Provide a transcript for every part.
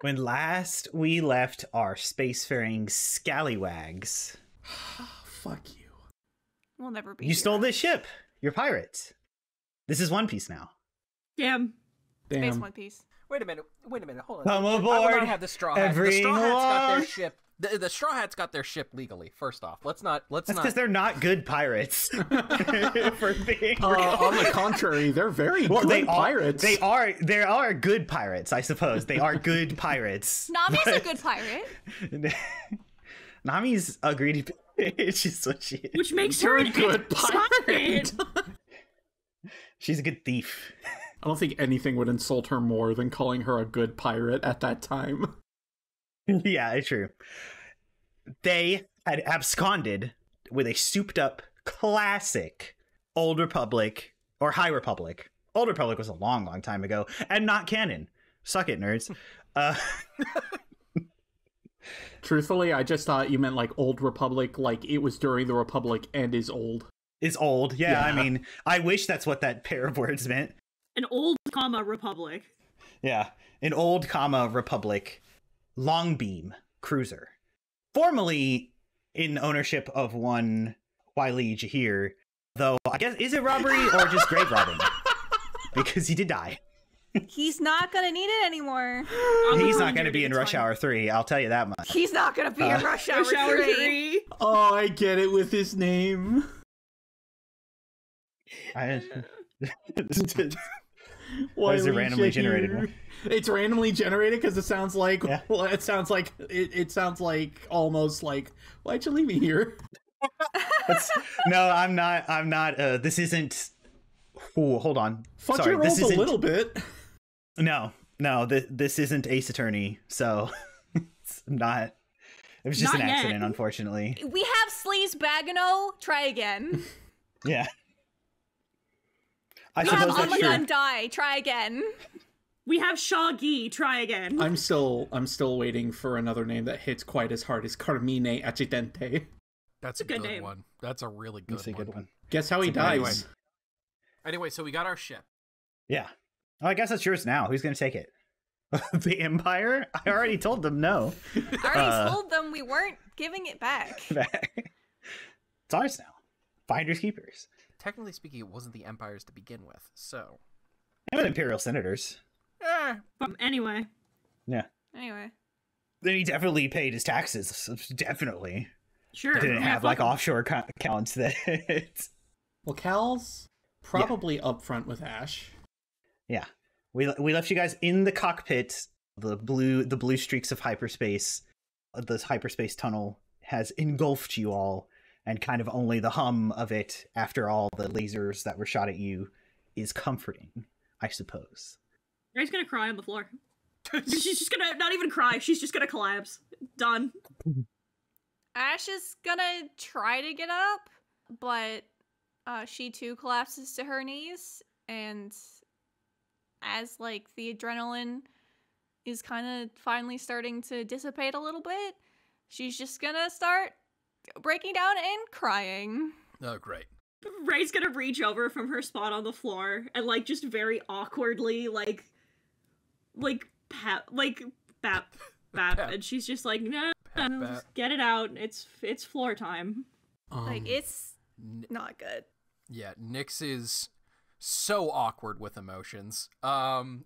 When last we left our spacefaring scallywags, Fuck you. We'll never be. you stole this ship. You're pirates. This is One Piece now. Damn. Space One Piece. Wait a minute, hold on. Come I will aboard, not have the Straw Hats. The Straw Hats got their everyone. ship. The Straw Hats got their ship legally. First off, let's That's not. because they're not good pirates. For being On the contrary, they're very good pirates. They are good pirates, I suppose. They are good pirates. Nami's a good pirate. Nami's a greedy bitch is what she is. Which makes You're her a an good pirate. She's a good thief. I don't think anything would insult her more than calling her a good pirate at that time. Yeah, it's true. They had absconded with a souped up classic Old Republic or High Republic. Old Republic was a long time ago and not canon. Suck it, nerds. Truthfully, I just thought you meant like Old Republic, like it was during the Republic and is old. Is old. Yeah, Yeah. I mean, I wish that's what that pair of words meant. An old, republic. Yeah, an old, Republic Longbeam cruiser. Formerly in ownership of one Wily Jahir, though I guess, is it robbery or just grave robbing? Because he did die. He's not gonna need it anymore. He's not going to be in Rush Hour 3, I'll tell you that much. He's not gonna be in Rush Hour 3. Oh, I get it with his name. Why is it randomly generated one? It's randomly generated because it sounds like Yeah. well, it sounds like almost like why'd you leave me here? No, I'm not. This isn't. Ooh, hold on. Fuck Sorry, your this rolls a isn't. little bit. No. This isn't Ace Attorney. So it's not. It was just Not an yet. accident, unfortunately. We have Sleaze Bagano. Try again. Yeah. I We have suppose that's true. Amagun Die. Try again. We have Shaggy. Try again. I'm still waiting for another name that hits quite as hard as Carmine Accidente. That's a good good name. one. That's a really good That's a one. good one. Guess how he dies? Anyway, so we got our ship. Yeah. Oh, I guess that's yours now. Who's going to take it? The Empire? I already told them no. I already told them we weren't giving it back. It's ours now. Finders keepers. Technically speaking, it wasn't the Empire's to begin with, so. And with Imperial senators. Anyway. Yeah. Anyway. Then he definitely paid his taxes. Definitely. Sure. Didn't Yeah, have like fuck 'em. offshore accounts that. Well, Cal's probably up front with Ash. Yeah. We left you guys in the cockpit. The blue streaks of hyperspace. This hyperspace tunnel has engulfed you all, and kind of only the hum of it after all the lasers that were shot at you is comforting, I suppose. Ray's gonna cry on the floor. She's just gonna not even cry. She's just gonna collapse. Done. Ash is gonna try to get up, but she too collapses to her knees, and as like the adrenaline is kind of finally starting to dissipate a little bit, she's just gonna start breaking down and crying. Oh, great. Ray's gonna reach over from her spot on the floor and like just very awkwardly bap, and she's just like, no, Bap. get it out. It's floor time. Like, it's not good. Yeah, Nyx is so awkward with emotions. Raestra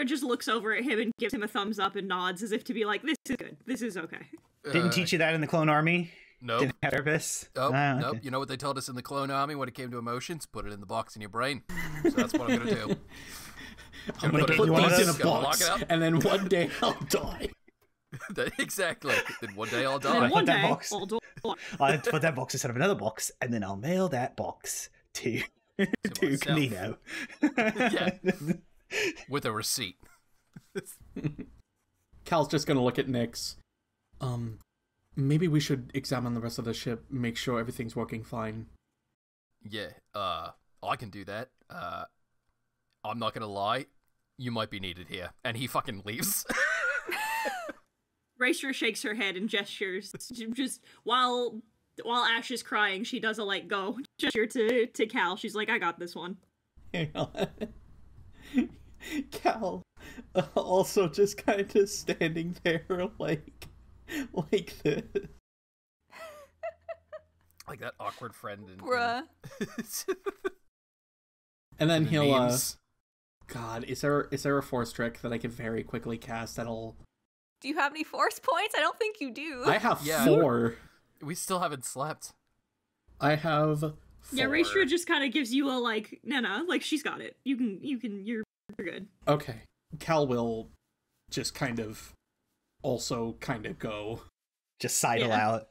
just looks over at him and gives him a thumbs up and nods as if to be like, this is good. This is okay. Didn't teach you that in the Clone Army? Nope. Didn't have therapists? Nope, Ah, nope. okay. You know what they told us in the Clone Army when it came to emotions? Put it in the box in your brain. So that's what I'm gonna do. I'm gonna put put one of these in a those, gotta box, lock it up. and then one day I'll die. Exactly. Then one day I'll And die. then one put that day, box- I'll do I'll put that box inside of another box, and then I'll mail that box to to myself. Camino. Yeah. With a receipt. Cal's just gonna look at Nyx. Maybe we should examine the rest of the ship, make sure everything's working fine. Yeah, I can do that. I'm not gonna lie, you might be needed here. And he fucking leaves. Raestra shakes her head and gestures. Just while Ash is crying, she does a like go gesture to Cal. She's like, I got this one. Cal, Also, just kind of standing there like this. Like that awkward friend in Bruh. And then the he'll memes. God, is there a force trick that I can very quickly cast that'll Do you have any force points? I don't think you do. I have Yeah. 4. We still haven't slept. I have 4. Yeah, Raestra just kind of gives you a like, nah, like she's got it. You're good. Okay. Cal will just kind of also kind of go. Just sidle Yeah. out.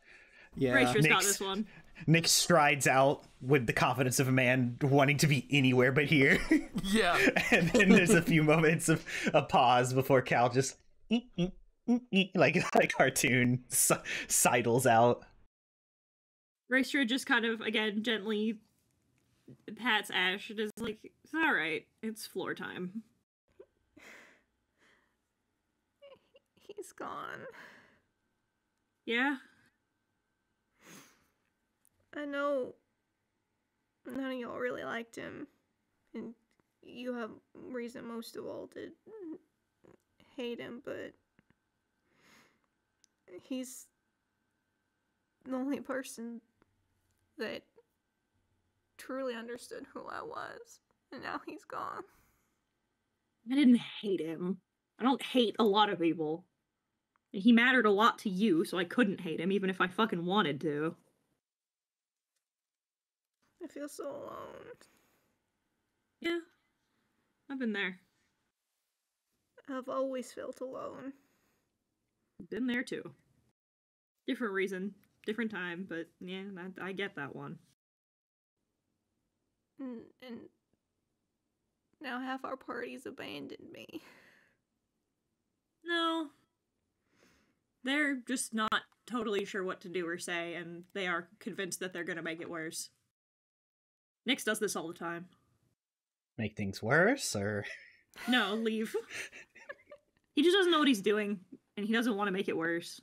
Yeah. Raestra's got Nyx- this one. Nick strides out with the confidence of a man wanting to be anywhere but here. Yeah. And then there's a few moments of a pause before Cal just like cartoon sidles out. Raestra just kind of, again, gently pats Ash and is like, it's alright, it's floor time. He's gone. Yeah? I know none of y'all really liked him, and you have reason most of all to hate him, but he's the only person that truly understood who I was, and now he's gone. I didn't hate him. I don't hate a lot of people. He mattered a lot to you, so I couldn't hate him, even if I fucking wanted to. I feel so alone. Yeah. I've been there. I've always felt alone. Been there too. Different reason, different time, but yeah, I get that one. And now half our party's abandoned me. No. They're just not totally sure what to do or say, and they are convinced that they're gonna make it worse. Nyx does this all the time. Make things worse, or No, leave. He just doesn't know what he's doing, and he doesn't want to make it worse.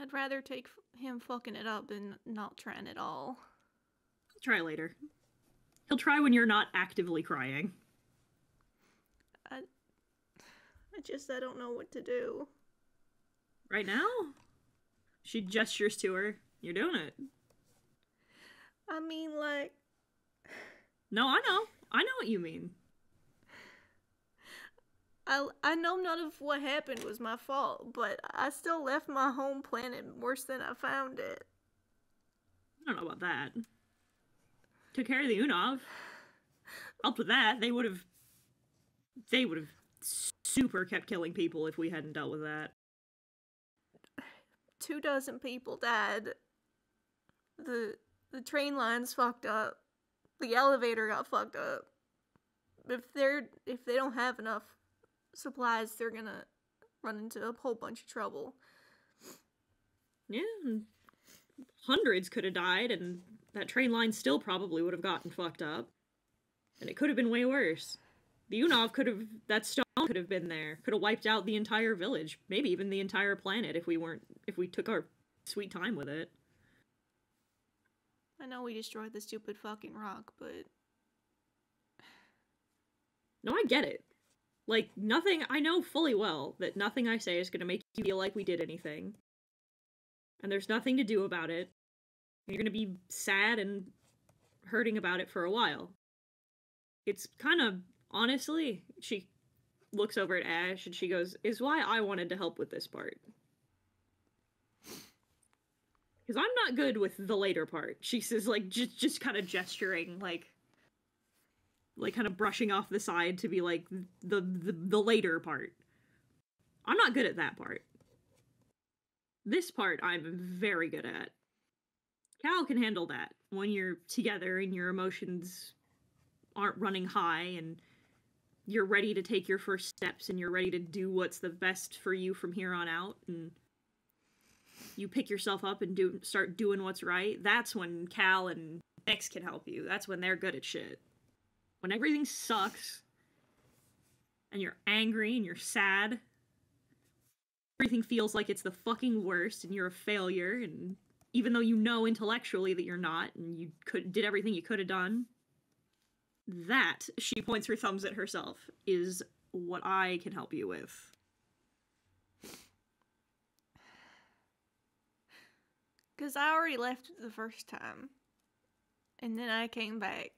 I'd rather take him fucking it up than not trying at all. Try later. He'll try when you're not actively crying. I don't know what to do. Right now? She gestures to her. You're doing it. I mean, like, No, I know. I know what you mean. I know none of what happened was my fault, but I still left my home planet worse than I found it. I don't know about that. Took care of the Unav. Helped with that. They would have super kept killing people if we hadn't dealt with that. 24 people died. The train lines fucked up. The elevator got fucked up. If they don't have enough supplies, they're gonna run into a whole bunch of trouble. Yeah, and hundreds could have died, and that train line still probably would have gotten fucked up. And it could have been way worse. The Unav that stone could have been there. Could have wiped out the entire village. Maybe even the entire planet if we took our sweet time with it. I know we destroyed the stupid fucking rock, but No, I get it. Like, I know fully well that nothing I say is gonna make you feel like we did anything. And there's nothing to do about it. You're gonna be sad and hurting about it for a while. It's kind of, honestly, she looks over at Ash and she goes, is why I wanted to help with this part. Because I'm not good with the later part. She says, like, just kind of gesturing, like kind of brushing off the side to be like, the later part. I'm not good at that part. This part I'm very good at. Cal can handle that when you're together and your emotions aren't running high and you're ready to take your first steps and you're ready to do what's the best for you from here on out and you pick yourself up and start doing what's right. That's when Cal and Nyx can help you. That's when they're good at shit. When everything sucks and you're angry and you're sad, everything feels like it's the fucking worst and you're a failure, and even though you know intellectually that you're not and you did everything you could have done, That, she points her thumbs at herself, is what I can help you with. Because I already left the first time. And then I came back.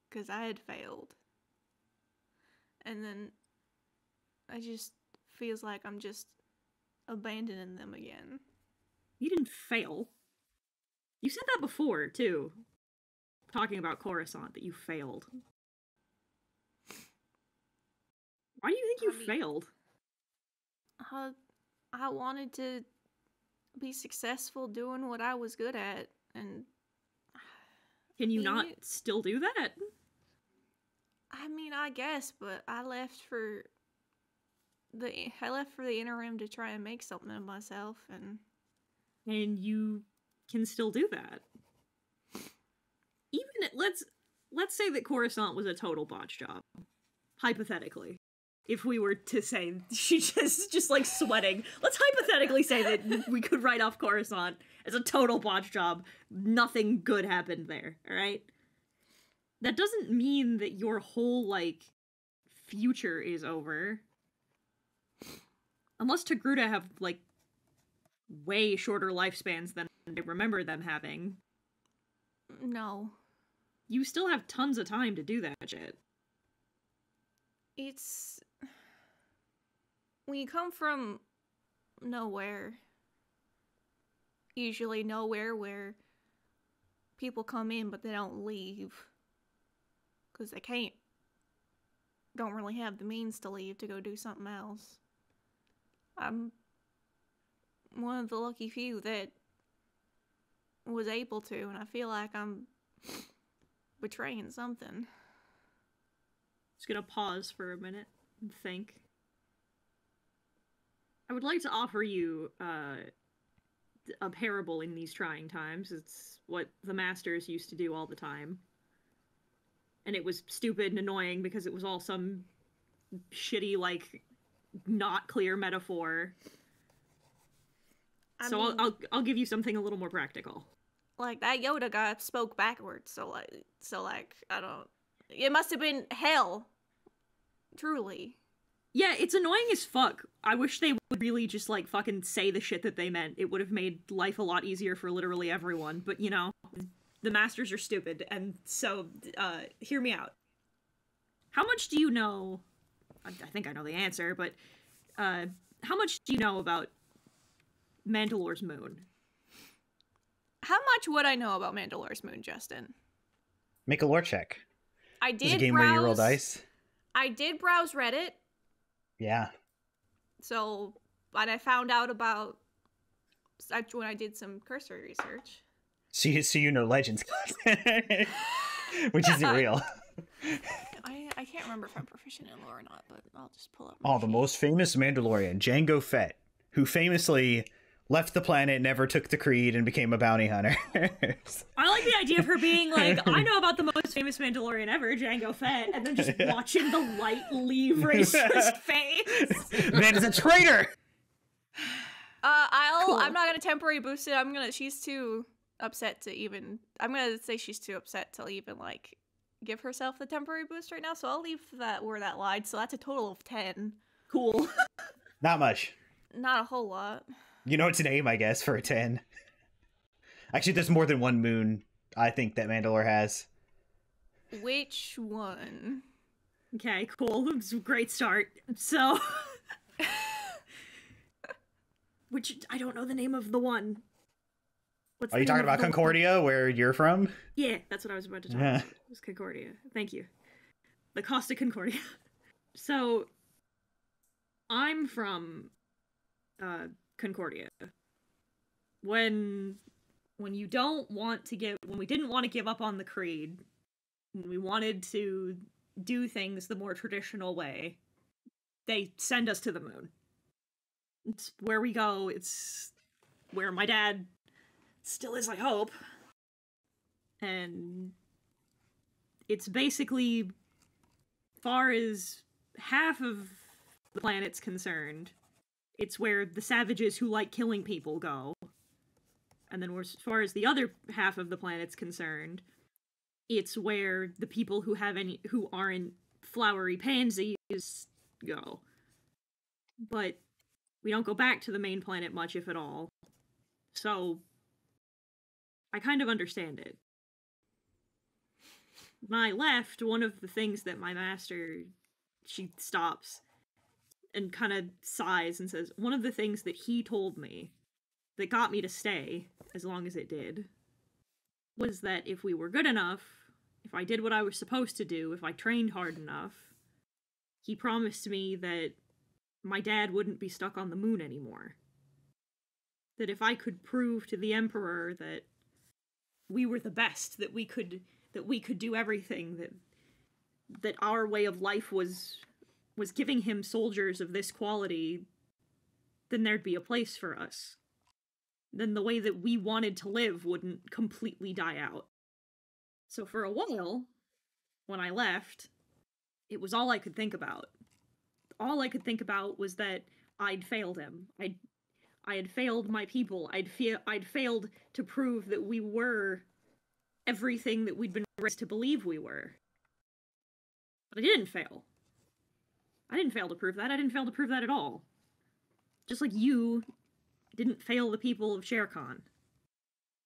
Because I had failed. And then I just feels like I'm just abandoning them again. You didn't fail. You said that before, too. Talking about Coruscant, that you failed. Why do you think you failed? I wanted to be successful doing what I was good at, and... Can you not still do that? I mean, I guess, but I left for the interim to try and make something of myself, and you can still do that. Even let's say that Coruscant was a total botch job, hypothetically. If we were to say she's just like sweating, let's hypothetically say that we could write off Coruscant as a total botch job. Nothing good happened there. All right. That doesn't mean that your whole, like, future is over. Unless Togruta have, like, way shorter lifespans than I remember them having. No. You still have tons of time to do that shit. It's... When you come from nowhere, usually nowhere where people come in but they don't leave. Because they don't really have the means to leave to go do something else. I'm one of the lucky few that was able to, and I feel like I'm betraying something. Just gonna pause for a minute and think. I would like to offer you a parable in these trying times. It's what the masters used to do all the time. And it was stupid and annoying because it was all some shitty, like, not clear metaphor. I mean, I'll give you something a little more practical. Like, that Yoda guy spoke backwards, so I don't... It must have been hell. Truly. Yeah, it's annoying as fuck. I wish they would really just, like, fucking say the shit that they meant. It would have made life a lot easier for literally everyone, but, you know... The masters are stupid, and so, hear me out. How much do you know... I think I know the answer, but, how much do you know about Mandalore's moon? How much would I know about Mandalore's moon, Justin? Make a lore check. I did It's a game where you roll dice. I did browse Reddit. Yeah. So, but I found out about... when I did some cursory research. So you know Legends, which isn't real. I can't remember if I'm proficient in lore or not, but I'll just pull up. The most famous Mandalorian, Jango Fett, who famously left the planet, never took the creed, and became a bounty hunter. I like the idea of her being like, I know about the most famous Mandalorian ever, Jango Fett, and then just watching the light leave Raestra's face. Man is a traitor! Cool. I'm not gonna temporary boost it. She's too upset to even... I'm gonna say she's too upset to even, like, give herself the temporary boost right now, so I'll leave that where that lied, so that's a total of 10. Cool. Not much. Not a whole lot. You know its name, I guess, for a 10. Actually, there's more than one moon, I think, that Mandalore has. Which one? Okay, cool. It's a great start. So... Which, I don't know the name of the one. Are you talking about Concordia, where you're from? Yeah, that's what I was about to talk about. It was Concordia. Thank you. The Costa Concordia. So, I'm from Concordia. When we didn't want to give up on the creed, when we wanted to do things the more traditional way, they send us to the moon. It's where we go. It's where my dad still is, I hope. And it's basically, far as half of the planet's concerned, it's where the savages who like killing people go. And then as far as the other half of the planet's concerned, it's where the people who aren't flowery pansies go. But we don't go back to the main planet much, if at all. So I kind of understand it. When I left, one of the things that my master, she stops and kind of sighs and says, one of the things that he told me that got me to stay, as long as it did, was that if we were good enough, if I did what I was supposed to do, if I trained hard enough, he promised me that my dad wouldn't be stuck on the moon anymore. That if I could prove to the Emperor that we were the best, that we could do everything, that our way of life was giving him soldiers of this quality, then there'd be a place for us. Then the way that we wanted to live wouldn't completely die out. So for a while, when I left, it was all I could think about. All I could think about was that I'd failed him. I had failed my people. I'd failed to prove that we were everything that we'd been raised to believe we were. But I didn't fail. I didn't fail to prove that. I didn't fail to prove that at all. Just like you didn't fail the people of Shere Khan.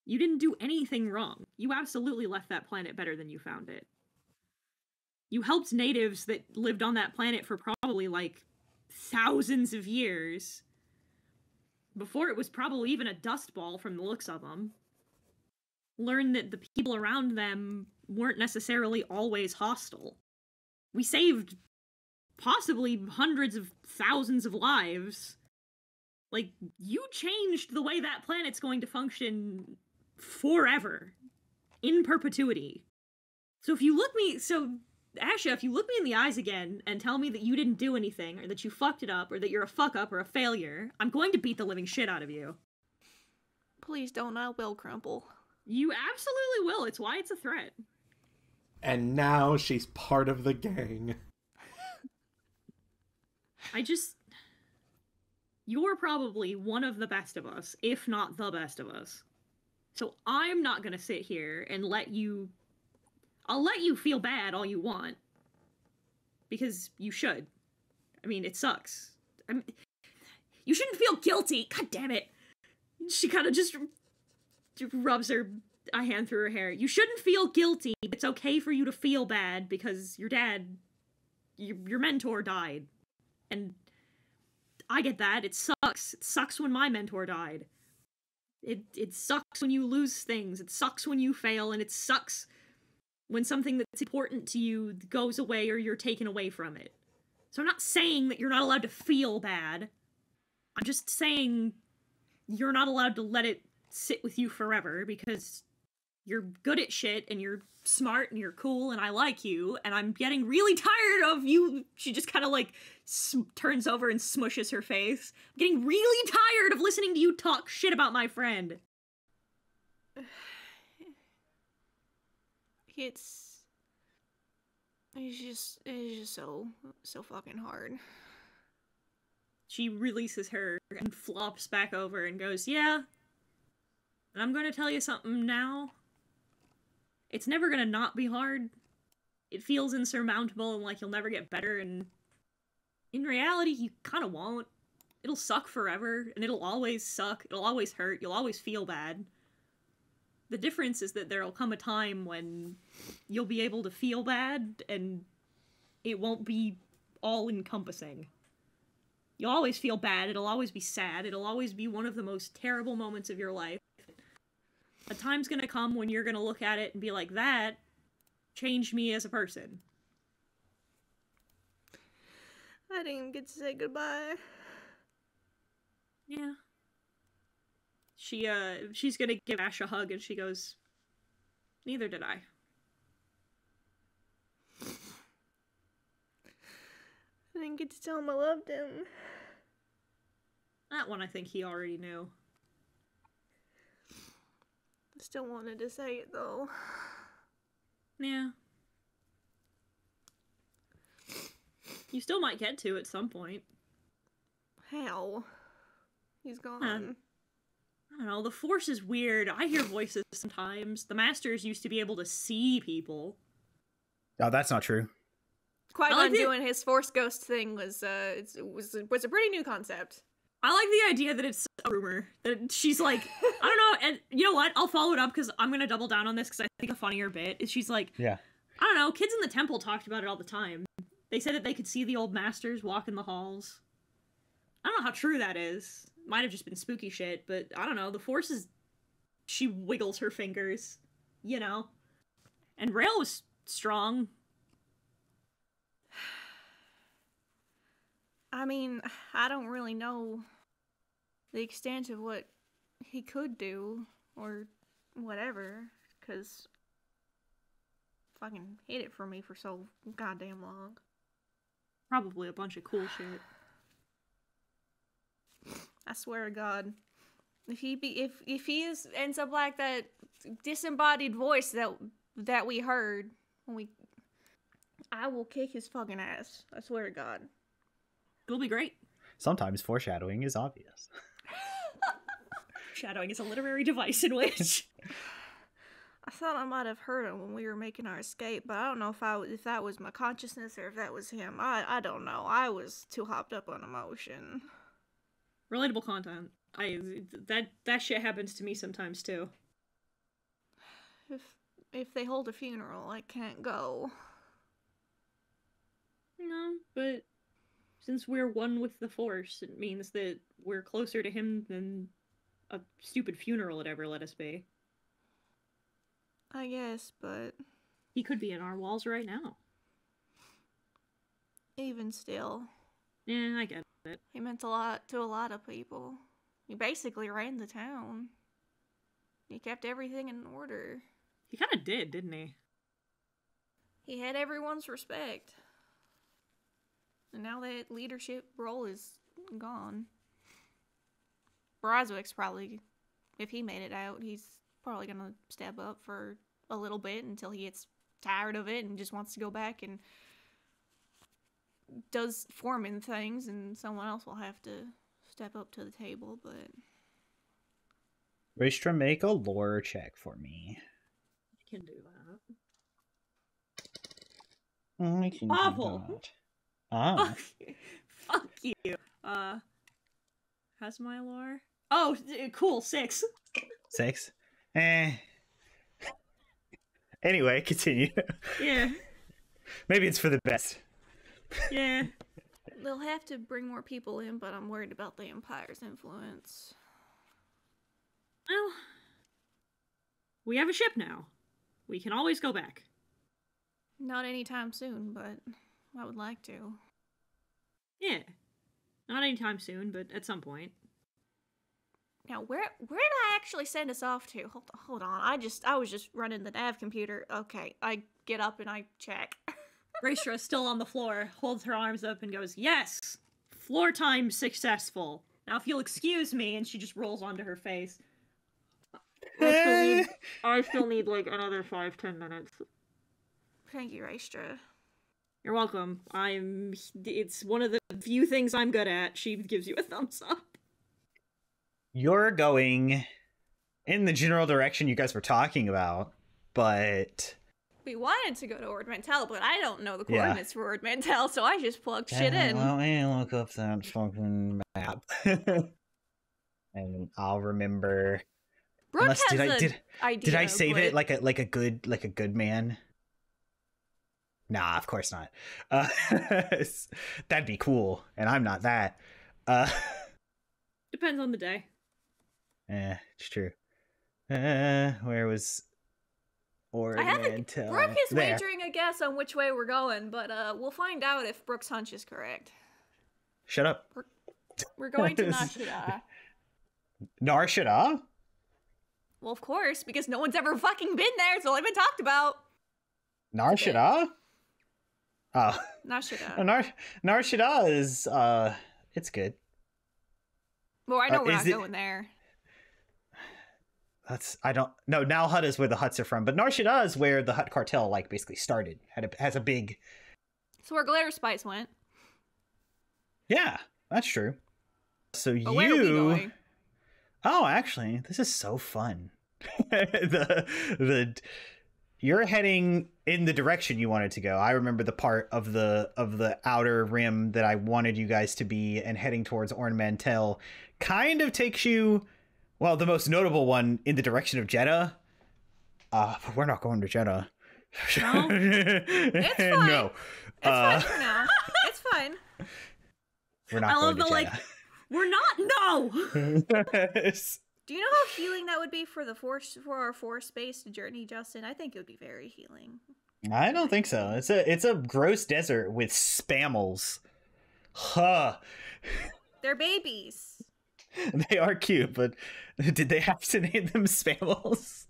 You didn't do anything wrong. You absolutely left that planet better than you found it. You helped natives that lived on that planet for probably, like, thousands of years. Before it was probably even a dust ball from the looks of them. Learn that the people around them weren't necessarily always hostile. We saved possibly hundreds of thousands of lives. Like, you changed the way that planet's going to function forever. In perpetuity. So if you look me in the eyes again and tell me that you didn't do anything, or that you fucked it up, or that you're a fuck-up or a failure, I'm going to beat the living shit out of you. Please don't, I will crumple. You absolutely will. It's why it's a threat. And now she's part of the gang. You're probably one of the best of us, if not the best of us. So I'm not gonna sit here and I'll let you feel bad all you want. Because you should. I mean, it sucks. You shouldn't feel guilty! God damn it! She kind of just rubs a hand through her hair. You shouldn't feel guilty. It's okay for you to feel bad because your dad, your mentor died. And I get that. It sucks. It sucks when my mentor died. It sucks when you lose things. It sucks when you fail, and it sucks when something that's important to you goes away or you're taken away from it. So I'm not saying that you're not allowed to feel bad. I'm just saying you're not allowed to let it sit with you forever because you're good at shit and you're smart and you're cool and I like you and I'm getting really tired of you. She just kind of like turns over and smushes her face. I'm getting really tired of listening to you talk shit about my friend. It's just so fucking hard. She releases her and flops back over and goes, yeah, and I'm gonna tell you something now. It's never gonna not be hard. It feels insurmountable and like you'll never get better, and in reality, you kinda won't. It'll suck forever, and it'll always suck, it'll always hurt, you'll always feel bad. The difference is that there'll come a time when you'll be able to feel bad, and it won't be all-encompassing. You'll always feel bad, it'll always be sad, it'll always be one of the most terrible moments of your life. A time's gonna come when you're gonna look at it and be like, that changed me as a person. I didn't even get to say goodbye. Yeah. She's gonna give Ash a hug and she goes, neither did I. I didn't get to tell him I loved him. That one I think he already knew. I still wanted to say it though. Yeah. You still might get to at some point. How? He's gone. I don't know, the Force is weird. I hear voices sometimes. The Masters used to be able to see people. Oh, that's not true. Qui-Gon doing his Force Ghost thing was a pretty new concept. I like the idea that it's a rumor. That she's like, I don't know, and you know what? I'll follow it up because I'm going to double down on this because I think a funnier bit is she's like, yeah, I don't know, kids in the temple talked about it all the time. They said that they could see the old Masters walk in the halls. I don't know how true that is. Might have just been spooky shit, but I don't know. The Force is... She wiggles her fingers, you know? And Rael was strong. I mean, I don't really know the extent of what he could do, or whatever, because fucking hid it from me for so goddamn long. Probably a bunch of cool shit. I swear to God, if he ends up like that disembodied voice that we heard when I will kick his fucking ass. I swear to God. It'll be great. Sometimes foreshadowing is obvious. Shadowing is a literary device in which... I thought I might have heard him when we were making our escape, but I don't know if that was my consciousness or if that was him. I don't know. I was too hopped up on emotion. Relatable content. That shit happens to me sometimes too. If they hold a funeral, I can't go. No, but since we're one with the Force, it means that we're closer to him than a stupid funeral would ever let us be. I guess, but... He could be in our walls right now. Even still. Yeah, I get it. He meant a lot to a lot of people. He basically ran the town. He kept everything in order. He kind of did, didn't he? He had everyone's respect. And now that leadership role is gone. Brozwick's probably, if he made it out, he's probably gonna step up for a little bit until he gets tired of it and just wants to go back and does foreman things, and someone else will have to step up to the table, but... Raestra, make a lore check for me. I can do that. I can Awful. do that. Ah. Fuck you. How's my lore? Oh, cool, 6. 6? Anyway, continue. Yeah. Maybe it's for the best. Yeah. They'll have to bring more people in, but I'm worried about the Empire's influence. Well, we have a ship now. We can always go back. Not anytime soon, but I would like to. Yeah. Not anytime soon, but at some point. Now, where did I actually send us off to? Hold on. I was just running the nav computer. Okay, I get up and I check. Raestra is still on the floor, holds her arms up and goes, "Yes! Floor time successful. Now if you'll excuse me," and she just rolls onto her face. I still need like another 5-10 minutes. Thank you, Raestra. You're welcome. It's one of the few things I'm good at. She gives you a thumbs up. You're going in the general direction you guys were talking about, but... We wanted to go to Ord Mantell, but I don't know the coordinates for Ord Mantell, so I just plugged shit in. Let me look up that fucking map. And I'll remember... Brooke has an idea. Did I save it like a good man? Nah, of course not. That'd be cool, and I'm not that. Depends on the day. It's true. Where was Ord Mantell? Brooke is wagering a guess on which way we're going, but we'll find out if Brooke's hunch is correct. Shut up. We're going to Nar Shaddaa. Nar Shaddaa? Well, of course, because no one's ever fucking been there. It's only been talked about. Nar Shaddaa? Oh. Nar Shaddaa. Nar Shaddaa is, it's good. Well, I know we're not going there. No, Nal Hut is where the Huts are from, but Nar Shaddaa is where the Hut cartel, like, basically started. Has a big... So where Glitter Spice went. Yeah, that's true. So but where are we going? Oh, actually, this is so fun. the You're heading in the direction you wanted to go. I remember the part of the outer rim that I wanted you guys to be, and heading towards Orn Mantell kind of takes you, well, the most notable one, in the direction of Jeddah. But we're not going to Jeddah. No? It's fine. No. It's fine for now. It's fine. We're not I going love to the, Jeddah. like, we're not, no! Do you know how healing that would be for our forest-based journey, Justin? I think it would be very healing. I don't think so. It's a gross desert with spammels. Huh. They're babies. They are cute, but did they have to name them spammels?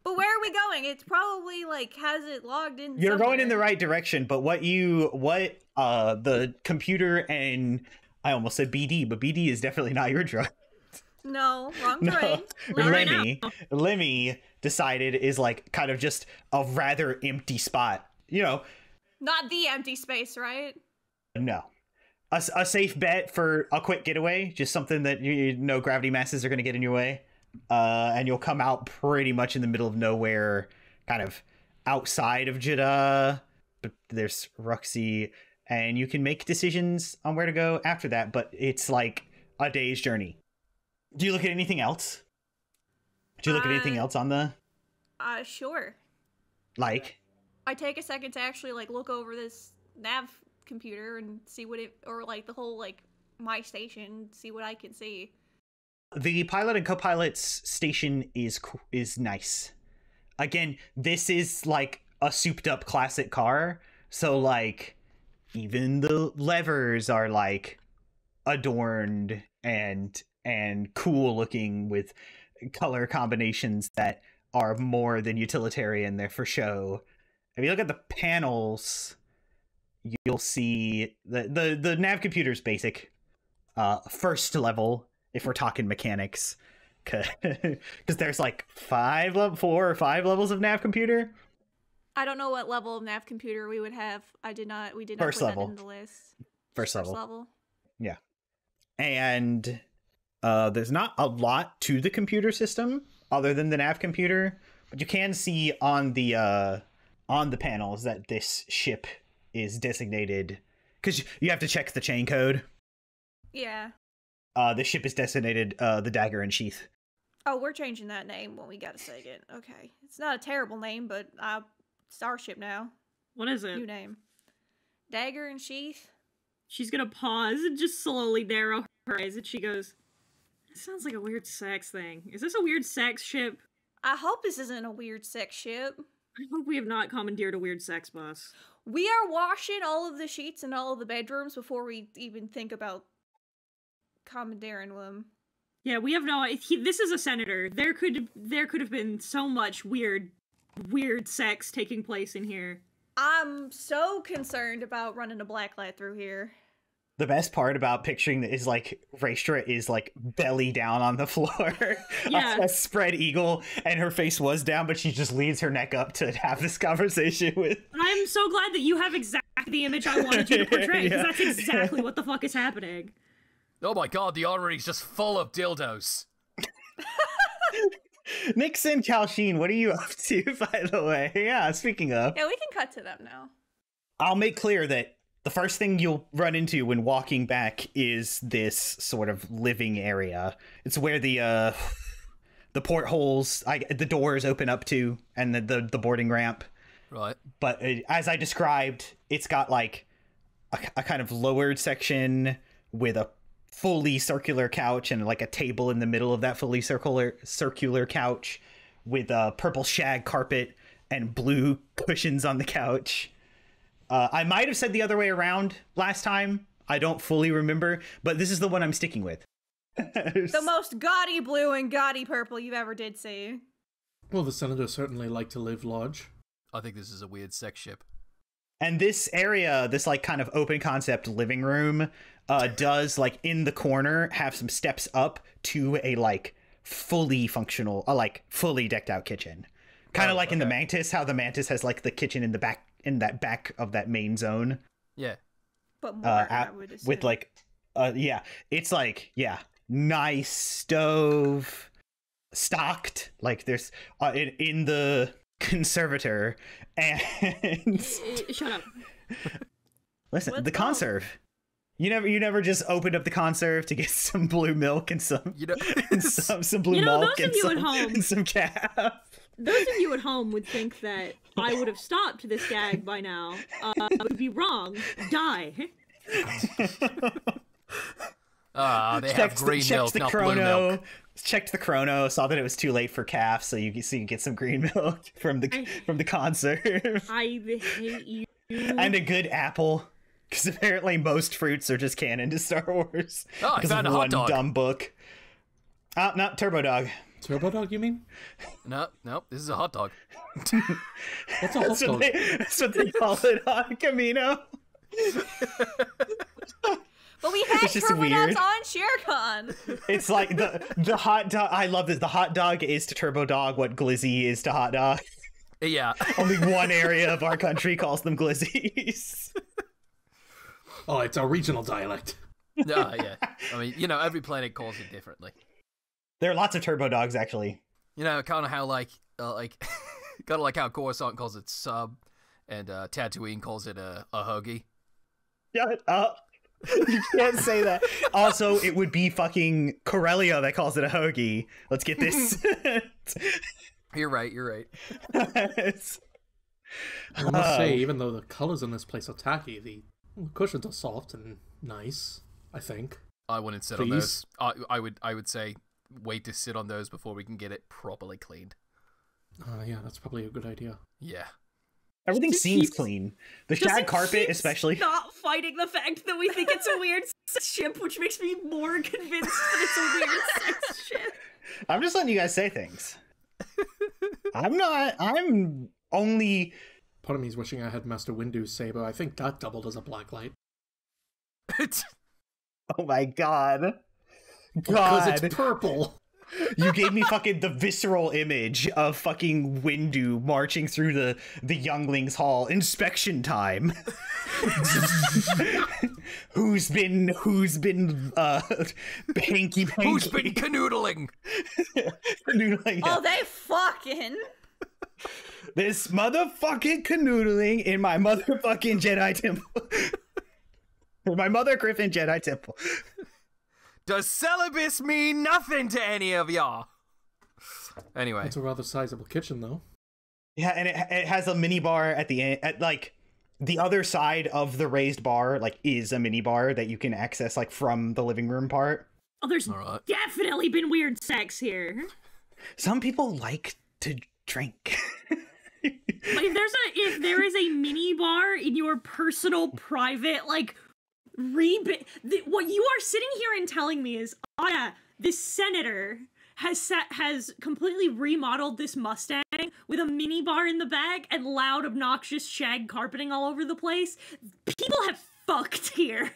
But where are we going? It's probably like, has it logged in? You're going in the somewhere? right direction, but what the computer and I almost said BD, but BD is definitely not your drug. No, wrong No, terrain. Right now. Lemmy decided is like kind of just a rather empty spot. You know, Not the empty space, right? no. A safe bet for a quick getaway, just something that you know gravity masses are going to get in your way. And you'll come out pretty much in the middle of nowhere, kind of outside of Jeddah. But there's Ruxy, and you can make decisions on where to go after that, but it's like a day's journey. Do you look at anything else? Do you look at anything else on the, Sure. like? I take a second to actually like look over this nav computer and see what it, or like the whole like my station, see what I can see. The pilot and co-pilot's station is nice. Again, this is like a souped up classic car, so like even the levers are like adorned and cool looking with color combinations that are more than utilitarian. They're for show. If you look at the panels, you'll see the nav computer's basic, first level, if we're talking mechanics, because there's like 4 or 5 levels of nav computer. I don't know what level of nav computer we would have. We did not First put level. that in the list. First level. level. Yeah. And there's not a lot to the computer system other than the nav computer, but you can see on the panels that this ship is designated, because you have to check the chain code. Yeah. The ship is designated the Dagger and Sheath. Oh, we're changing that name when we got a second. Okay. It's not a terrible name, but Starship now. What is New it? name. Dagger and Sheath. She's gonna pause and just slowly narrow her eyes, and she goes, "This sounds like a weird sex thing. Is this a weird sex ship? I hope this isn't a weird sex ship. I hope we have not commandeered a weird sex bus." We are washing all of the sheets in all of the bedrooms before we even think about commandeering them. Yeah, we have no. This is a senator. There could have been so much weird sex taking place in here. I'm so concerned about running a blacklight through here. The best part about picturing is like Raestra is like belly down on the floor, Yeah. a spread eagle, and her face was down, but she just leans her neck up to have this conversation with. I'm so glad that you have exactly the image I wanted you to portray, because Yeah. that's exactly what the fuck is happening. Oh my god, the armory's just full of dildos. Nixon Kalsheen, what are you up to, by the way? Yeah, speaking of, Yeah, we can cut to them now. I'll make clear that the first thing you'll run into when walking back is this sort of living area. It's where the portholes, the doors open up to, and the boarding ramp. Right. But as I described, it's got like a kind of lowered section with a fully circular couch and like a table in the middle of that fully circular couch with a purple shag carpet and blue cushions on the couch. I might have said the other way around last time. I don't fully remember, but this is the one I'm sticking with. The most gaudy blue and gaudy purple you ever did see. Well, the senator certainly liked to live large. I think this is a weird sex ship. And this area, this like kind of open concept living room, does like in the corner have some steps up to a like fully functional, like fully decked out kitchen. Kind of like in the Mantis, how the Mantis has like the kitchen in the back, in that back of that main zone. Yeah. But more, I would assume. with like, yeah, it's like, yeah, nice stove, stocked. Like there's in the conservator, and Shut up. listen, What's the conserve. You never just opened up the conserve to get some blue milk and some You know, and some blue You know, milk those and of you some, at home- and some calf. Those of you at home would think that I would have stopped this gag by now. Would be wrong. Die. they have green milk, the not blue chrono. milk. Checked the chrono, saw that it was too late for calf, so you get some green milk from the conserve. I hate you. And a good apple, because apparently most fruits are just canon to Star Wars. Oh, I because found of a hot one dog. dumb book. Not Turbo Dog. Turbo dog, you mean? No, this is a hot dog. What's a hot dog? That's what they call it on Camino. But we had It's just Turbo weird. Dogs on ShareCon. It's like the hot dog. I love this. The hot dog is to Turbo Dog what Glizzy is to hot dog. Yeah. Only one area of our country calls them glizzies. Oh, it's a regional dialect. Yeah. I mean, every planet calls it differently. There are lots of Turbo Dogs, actually. Kind of how kind of like how Coruscant calls it sub, and Tatooine calls it a hoagie. Shut up. You can't say that. Also, it would be fucking Corellia that calls it a hoagie. Let's get this. You're right. I must say, even though the colors in this place are tacky, the cushions are soft and nice, I think. I wouldn't sit on those. I would say wait to sit on those before we can get it properly cleaned. Yeah, that's probably a good idea. Yeah. Everything Just seems keeps- clean. The Just shag carpet, keeps especially. not fighting the fact that we think it's a weird sex ship, which makes me more convinced that it's a weird sex ship. I'm just letting you guys say things. I'm only. Part of me is wishing I had Master Windu's saber. I think that doubled as a blacklight. Oh my god. Because God. it's purple. You gave me fucking the visceral image of fucking Windu marching through the younglings hall. Inspection time. Who's been hanky panky? Who's been canoodling? Canoodling. Oh, they fucking. This motherfucking canoodling in my motherfucking Jedi temple. My Mother Griffin Jedi temple. Does celibus mean nothing to any of y'all? Anyway. It's a rather sizable kitchen, though. Yeah, and it has a mini bar at the end. At like the other side of the raised bar, like is a mini bar that you can access like from the living room part. Oh, there's All right. definitely been weird sex here. Some people like to drink. If there is a mini bar in your personal private what you are sitting here and telling me is, oh yeah, this senator has completely remodeled this Mustang with a mini bar in the back and loud, obnoxious shag carpeting all over the place. People have fucked here.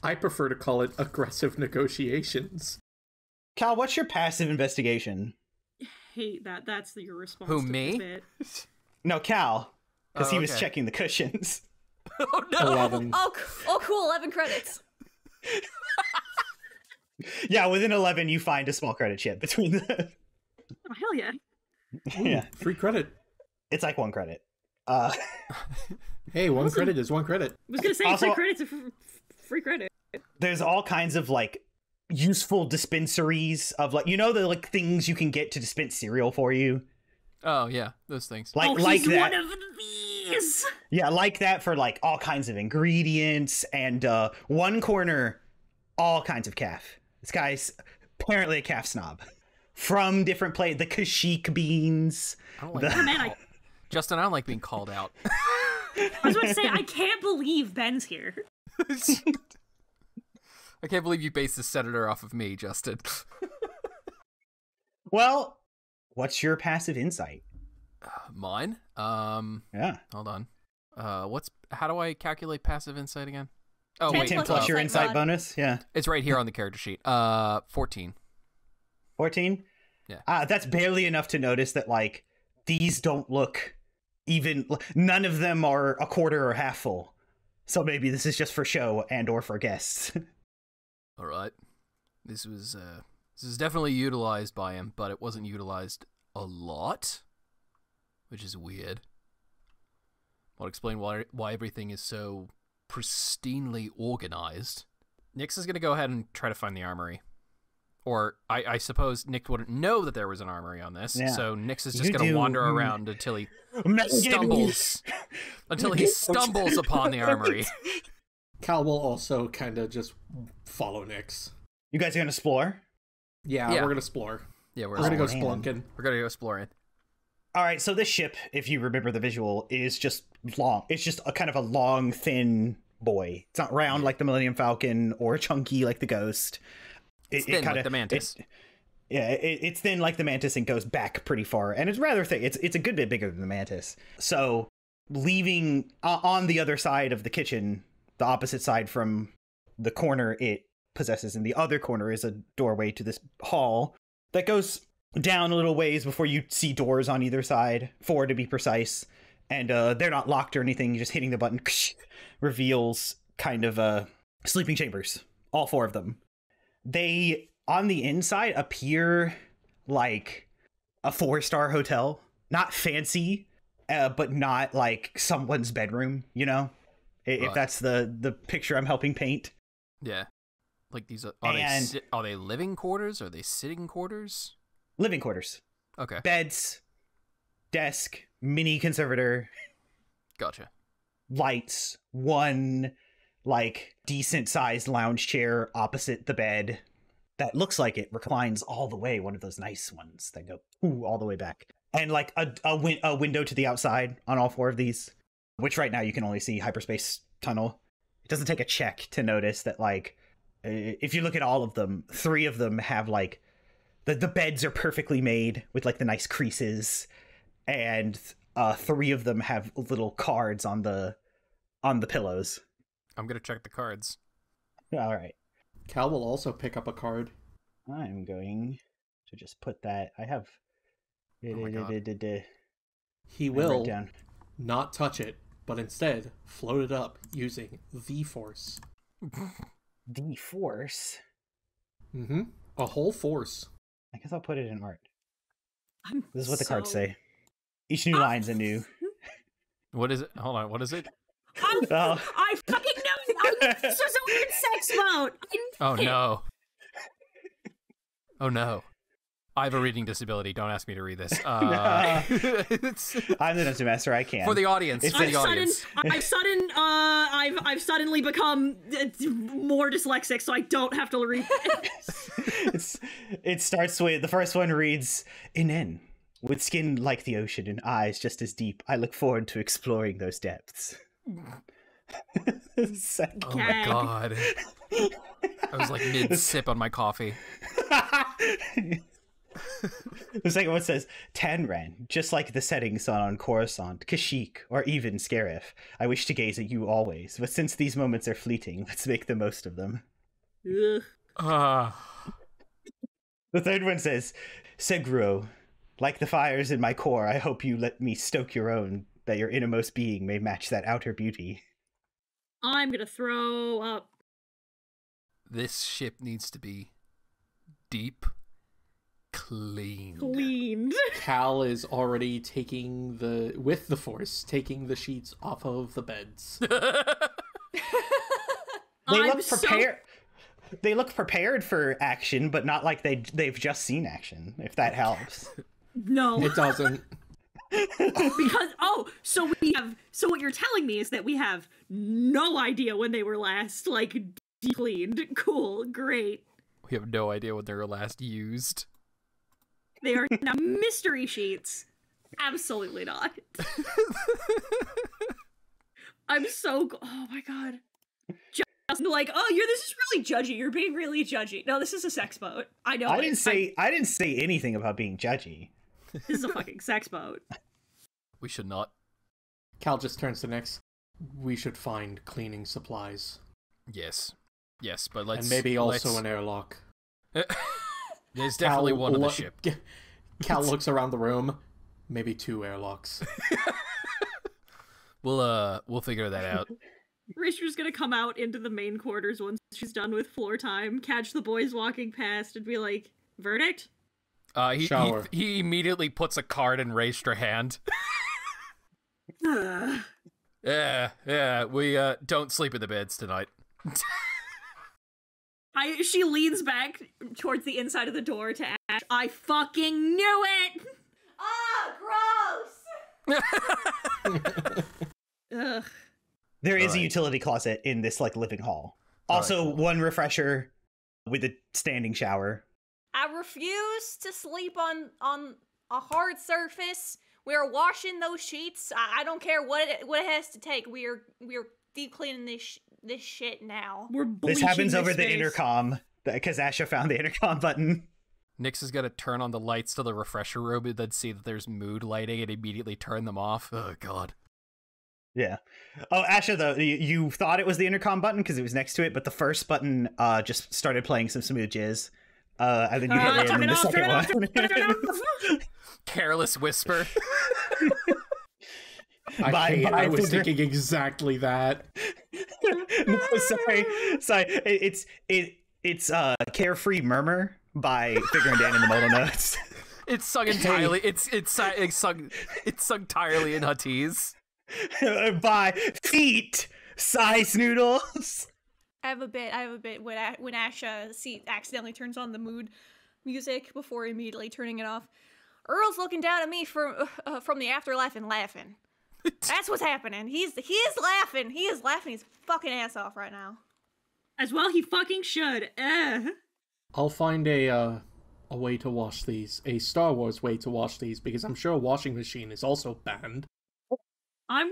I prefer to call it aggressive negotiations. Cal, what's your passive investigation? Hate that. That's your response. Who, to me? this bit. No, Cal, because he was okay. checking the cushions. Oh no! 11. Oh, cool. 11 credits. Yeah, within 11, you find a small credit chip between the. Oh, hell yeah. Yeah, Free credit. it's like 1 credit. Hey, one credit is 1 credit. I was gonna say Also- free credits. Free credit. There's all kinds of like useful dispensaries of like the like things you can get to dispense cereal for you. Oh yeah, those things. Like Oh, like he's that. one of these. Yeah, like that for like all kinds of ingredients and one corner, all kinds of calf. This guy's apparently a calf snob. From different the Kashyyyk beans. I don't like The- Oh, man, Justin, I don't like being called out. I was about to say, I can't believe Ben's here. I can't believe you based the senator off of me, Justin. Well, what's your passive insight? Mine? Yeah. Hold on. How do I calculate passive insight again? Oh, 10 wait. 10 plus your insight insight bonus? Yeah. It's right here on the character sheet. 14. 14? Yeah. That's barely enough to notice that, like, these don't look even... None of them are a quarter or half full. So maybe this is just for show and or for guests. All right. This was definitely utilized by him, but it wasn't utilized a lot, which is weird. I'll explain why everything is so pristinely organized. Nyx is going to go ahead and try to find the armory. Or I suppose Nick wouldn't know that there was an armory on this, so Nyx is just going to wander around until he stumbles upon the armory. Cal will also kind of just follow Nyx. You guys are going to explore? Yeah, we're going to explore. Yeah, we're going to go man. splunking. We're going to go exploring. All right, so this ship, if you remember the visual, is just long. It's just a kind of a long, thin boy. It's not round like the Millennium Falcon or chunky like the Ghost. It's thin like the Mantis. It's thin like the Mantis and goes back pretty far. And it's rather thick. It's a good bit bigger than the Mantis. So leaving on the other side of the kitchen, the opposite side from the corner it possesses, and the other corner is a doorway to this hall that goes down a little ways before you see doors on either side, 4 to be precise. And they're not locked or anything. Just hitting the button reveals kind of sleeping chambers, all 4 of them. They, on the inside, appear like a 4-star hotel. Not fancy, but not like someone's bedroom, you know? If that's the picture I'm helping paint. Yeah. Like these are they living quarters? Are they sitting quarters? Living quarters. Okay. Beds, desk, mini conservator. Gotcha. Lights, 1 like decent sized lounge chair opposite the bed that looks like it reclines all the way, one of those nice ones that go all the way back, and like a window to the outside on all 4 of these, which right now you can only see hyperspace tunnel. It doesn't take a check to notice that, like, if you look at all of them, 3 of them have like the beds are perfectly made with like the nice creases, and 3 of them have little cards on the pillows. I'm going to check the cards. All right. Cal will also pick up a card. I'm going to just put that. I have. Oh my God. He will not touch it, but instead float it up using the Force. The Force? Mm-hmm. A whole force. I guess I'll put it in art. This is what the so- cards say. Each new line's a new. What is it? Hold on. What is it? Oh. I fucking know it! This was a weird sex mode! Oh no. Oh no. I have a reading disability. Don't ask me to read this. I'm the Dungeon Master. I can. For the audience. I've suddenly become more dyslexic, so I don't have to read this. It starts with, the first one reads, Inen, with skin like the ocean and eyes just as deep, I look forward to exploring those depths. Oh my God. I was like mid-sip on my coffee. The second one says, Tanran, just like the setting sun on Coruscant, Kashyyyk, or even Scarif. I wish to gaze at you always, but since these moments are fleeting, let's make the most of them. Ugh. The third one says, Segruo, like the fires in my core, I hope you let me stoke your own, that your innermost being may match that outer beauty. I'm gonna throw up. This ship needs to be deep cleaned. Cal is already taking with the Force, taking the sheets off of the beds. They look prepared. They look prepared for action, but not like they've just seen action, if that helps. No. It doesn't. Because so what you're telling me is that we have no idea when they were last like cleaned. Cool, great. We have no idea when they were last used. They are now mystery sheets. Absolutely not. I'm so oh my God. Just like, this is really judgy. You're being really judgy. No, this is a sex boat. I know. I didn't say anything about being judgy. This is a fucking sex boat. We should not. Cal just turns to Nyx. We should find cleaning supplies. Yes, but let's... And maybe also an airlock. There's definitely one on the ship. Cal looks around the room. Maybe 2 airlocks. We'll figure that out. Raestra's gonna come out into the main quarters once she's done with floor time, catch the boys walking past, and be like, verdict? Shower. He immediately puts a card in Raestra's hand. Yeah, we don't sleep in the beds tonight. She leans back towards the inside of the door to Ash. I fucking knew it! gross! Ugh. There is a Alright. utility closet in this like living hall. Also, Alright, cool. one refresher with a standing shower. I refuse to sleep on a hard surface. We are washing those sheets. I don't care what it has to take. We are deep cleaning this shit now. We're This bleaching happens over the space. intercom because Asha found the intercom button. Nix is gonna turn on the lights to the refresher room and then see that there's mood lighting and immediately turn them off. Oh god. Yeah. Oh, Asha, though, you thought it was the intercom button because it was next to it, but the first button just started playing some smooth jizz. And then you hit it, and then the second one. Careless whisper. I was Figure- thinking exactly that. No, sorry. It's Carefree Murmur by Figure and Dan in the modal notes. It's sung entirely. It's sung entirely in Huttese. By Feet Size Noodles. I have a bit when Asha accidentally turns on the mood music before immediately turning it off. Earl's looking down at me from the afterlife and laughing. That's what's happening. He is laughing. He is laughing his fucking ass off right now. As well, he fucking should. I'll find a way to wash these, a Star Wars way to wash these, because I'm sure a washing machine is also banned. I've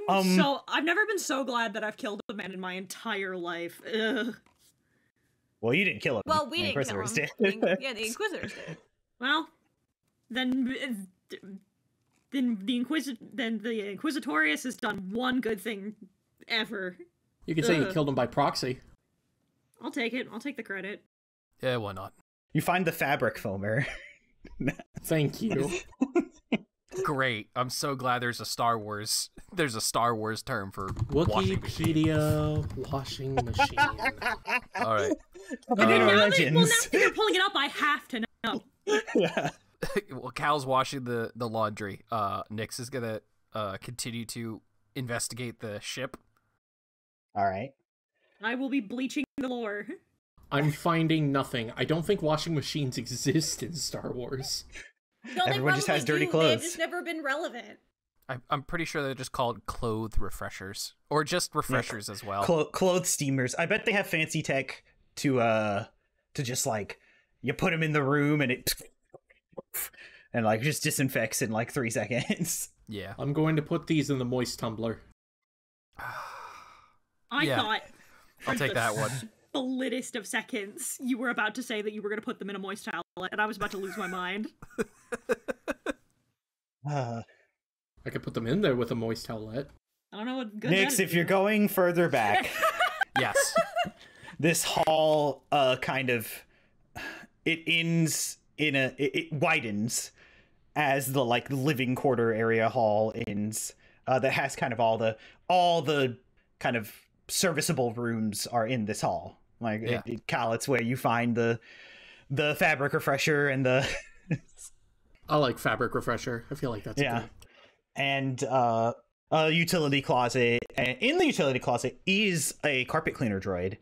never been so glad that I've killed a man in my entire life. Ugh. Well, you didn't kill him. Well, we The didn't kill him. Inquisitors did. Yeah, the Inquisitors did. Well, then the Inquisitorius has done one good thing ever. You could say you Ugh. killed him by proxy. I'll take it. I'll take the credit. Yeah, why not? You find the fabric foamer. Thank you. Great. I'm so glad there's a Star Wars term for washing machine. Wikipedia washing machine. All right. I didn't know Now legends. that you're pulling it up, I have to know. Yeah. Well, Cal's washing the laundry. Nix is gonna continue to investigate the ship. All right. I will be bleaching the lore. I'm finding nothing. I don't think washing machines exist in Star Wars. No, they Everyone just has probably dirty do. They've clothes. just never been relevant. I'm pretty sure they're just called clothes refreshers, or just refreshers as well. Clothes steamers. I bet they have fancy tech to just like you put them in the room and it and like just disinfects in like 3 seconds. Yeah. I'm going to put these in the moist tumbler. I Yeah. thought I'll take that one. the littest of seconds you were about to say that you were going to put them in a moist towel, and I was about to lose my mind. I could put them in there with a moist towelette. I don't know what good Nix, that if is. you're going further back, Yes. this hall kind of it ends in it widens as the like living quarter area hall ends. That has kind of all the kind of serviceable rooms are in this hall. Like Yeah. Cal, it's where you find the fabric refresher and the I like fabric refresher. I feel like that's yeah, good. and a utility closet. And in the utility closet is a carpet cleaner droid,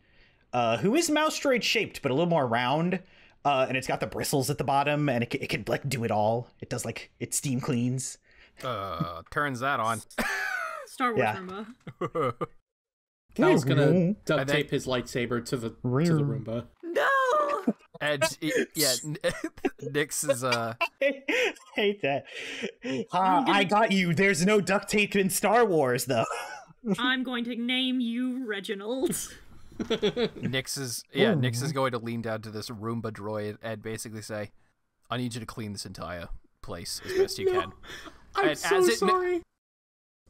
who is mouse droid shaped but a little more round. And it's got the bristles at the bottom, and it can like do it all. It does like it steam cleans. Turns that on. Star Wars Yeah. Roomba. Cal's gonna duct And then- tape his lightsaber to the Roomba. No! And yeah, Nix is I hate that. I got you. There's no duct tape in Star Wars, though. I'm going to name you Reginald. Nix is going to lean down to this Roomba droid and basically say, "I need you to clean this entire place as best you can." I'm And so as it- sorry.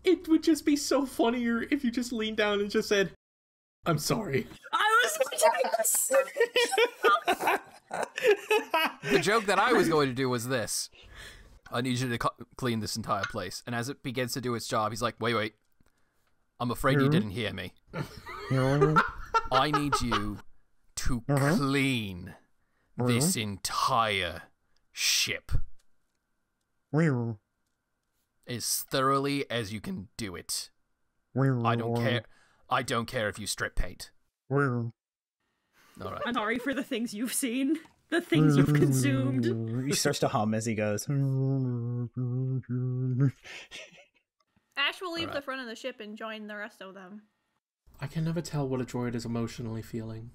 It would just be so funnier if you just leaned down and just said, "I'm sorry." I was The joke that I was going to do was this: I need you to clean this entire place. And as it begins to do its job, he's like, "Wait, I'm afraid you didn't hear me. I need you to clean this entire ship as thoroughly as you can do it. I don't care. I don't care if you strip paint. All right. I'm sorry for the things you've seen, the things you've consumed. He starts to hum as he goes. Ash will leave the front of the ship and join the rest of them. I can never tell what a droid is emotionally feeling.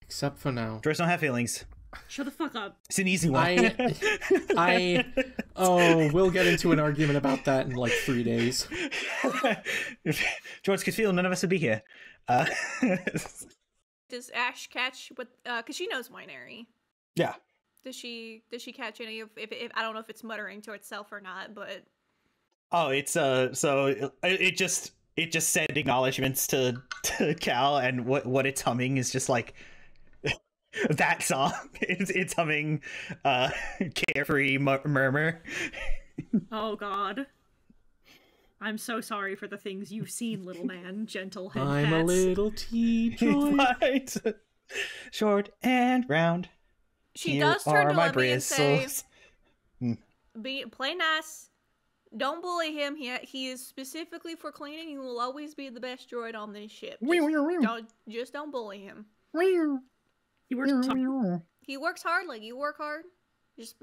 Except for now. Droids don't have feelings. Shut the fuck up. It's an easy one. We'll get into an argument about that in like 3 days. If Droids could feel, none of us would be here. Does Ash catch what? Because she knows Winery. Yeah. Does she catch any of? If I don't know if it's muttering to itself or not, but. Oh, it's so it just said acknowledgments to Cal, and what it's humming is just like that song. It's humming Carefree Murmur. Oh God. I'm so sorry for the things you've seen, little man. Gentle head I'm pats. a little tea droid. Right. Short and round. She Here does turn are to my Lemmy and say, bristles. play nice. Don't bully him. He is specifically for cleaning. He will always be the best droid on this ship. Don't bully him. He works hard. He works hard like you work hard.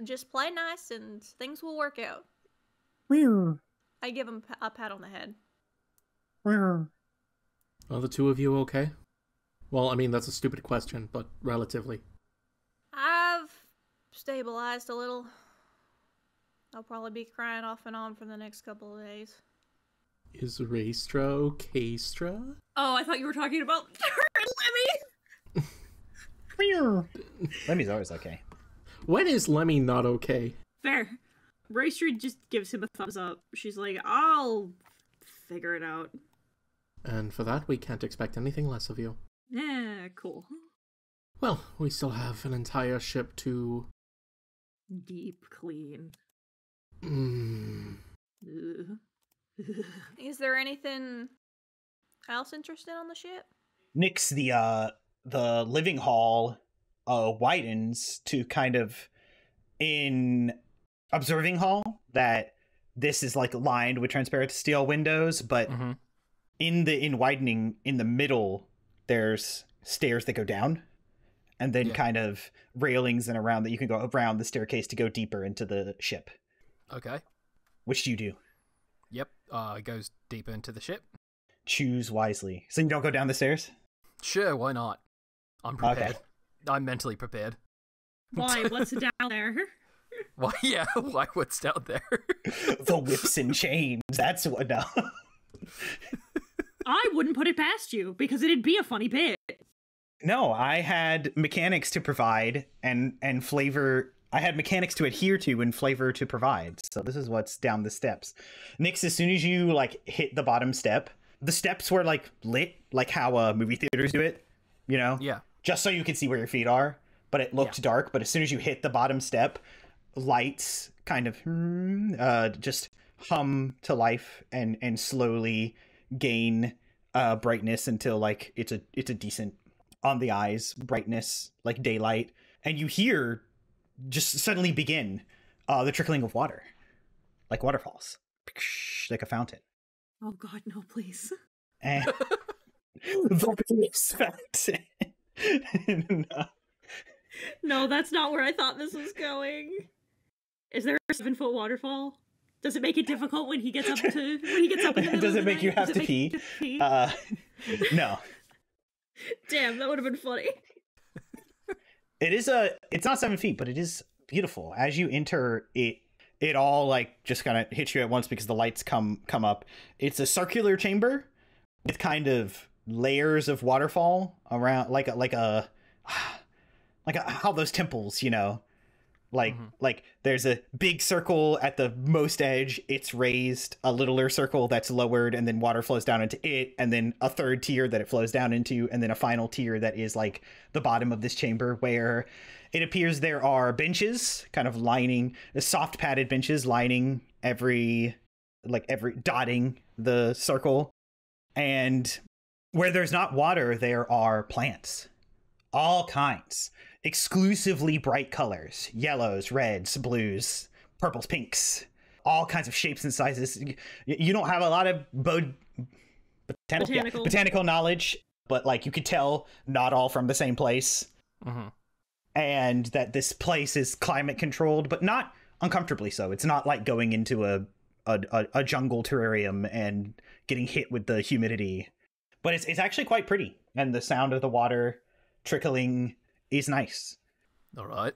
Just play nice and things will work out. I give him a pat on the head. Are the two of you okay? Well, I mean, that's a stupid question, but relatively. I've stabilized a little. I'll probably be crying off and on for the next couple of days. Is Raestra okaystra? Oh, I thought you were talking about her and Lemmy. Lemmy's always okay. When is Lemmy not okay? Fair. Raestra just gives him a thumbs up. She's like, I'll figure it out. And for that, we can't expect anything less of you. Yeah, cool. Well, we still have an entire ship to... Deep clean. Mm. Is there anything else interesting on the ship? Nyx, the living hall widens to kind of in observing hall that this is like lined with transparent steel windows, but in widening in the middle there's stairs that go down and then kind of railings and around that you can go around the staircase to go deeper into the ship. Okay. Which do you do? Yep. It goes deeper into the ship. Choose wisely. So you don't go down the stairs? Sure, why not? I'm prepared. Okay. I'm mentally prepared. Why? What's down there? Why? Yeah. Why? What's down there? The whips and chains. That's what. No. I wouldn't put it past you because it'd be a funny bit. No, I had mechanics to provide and flavor. I had mechanics to adhere to and flavor to provide. So this is what's down the steps. Nyx, as soon as you like hit the bottom step, the steps were like lit, like how movie theaters do it, you know? Yeah. Just so you can see where your feet are, but it looked dark. But as soon as you hit the bottom step, lights kind of just hum to life and slowly gain brightness until like it's a decent on the eyes brightness, like daylight, and you hear just suddenly begin the trickling of water, like waterfalls, like a fountain. Oh God, no, please. And the fountain. No, that's not where I thought this was going. Is there a 7-foot waterfall? Does it make it difficult when he gets up in the middle Does of it the make night? you have to pee? No. Damn, that would have been funny. It's not 7 feet, but it is beautiful. As you enter it all like just kind of hits you at once because the lights come up. It's a circular chamber with kind of layers of waterfall around, like how those temples, you know, like there's a big circle at the most edge, it's raised, a littler circle that's lowered, and then water flows down into it, and then a third tier that it flows down into, and then a final tier that is like the bottom of this chamber, where it appears there are benches kind of lining, soft padded benches lining every dotting the circle, And where there's not water, there are plants. All kinds. Exclusively bright colors. Yellows, reds, blues, purples, pinks. All kinds of shapes and sizes. You don't have a lot of botanical knowledge, but like you could tell not all from the same place. Mm-hmm. And that this place is climate controlled, but not uncomfortably so. It's not like going into a jungle terrarium and getting hit with the humidity. But it's actually quite pretty, and the sound of the water trickling is nice. All right.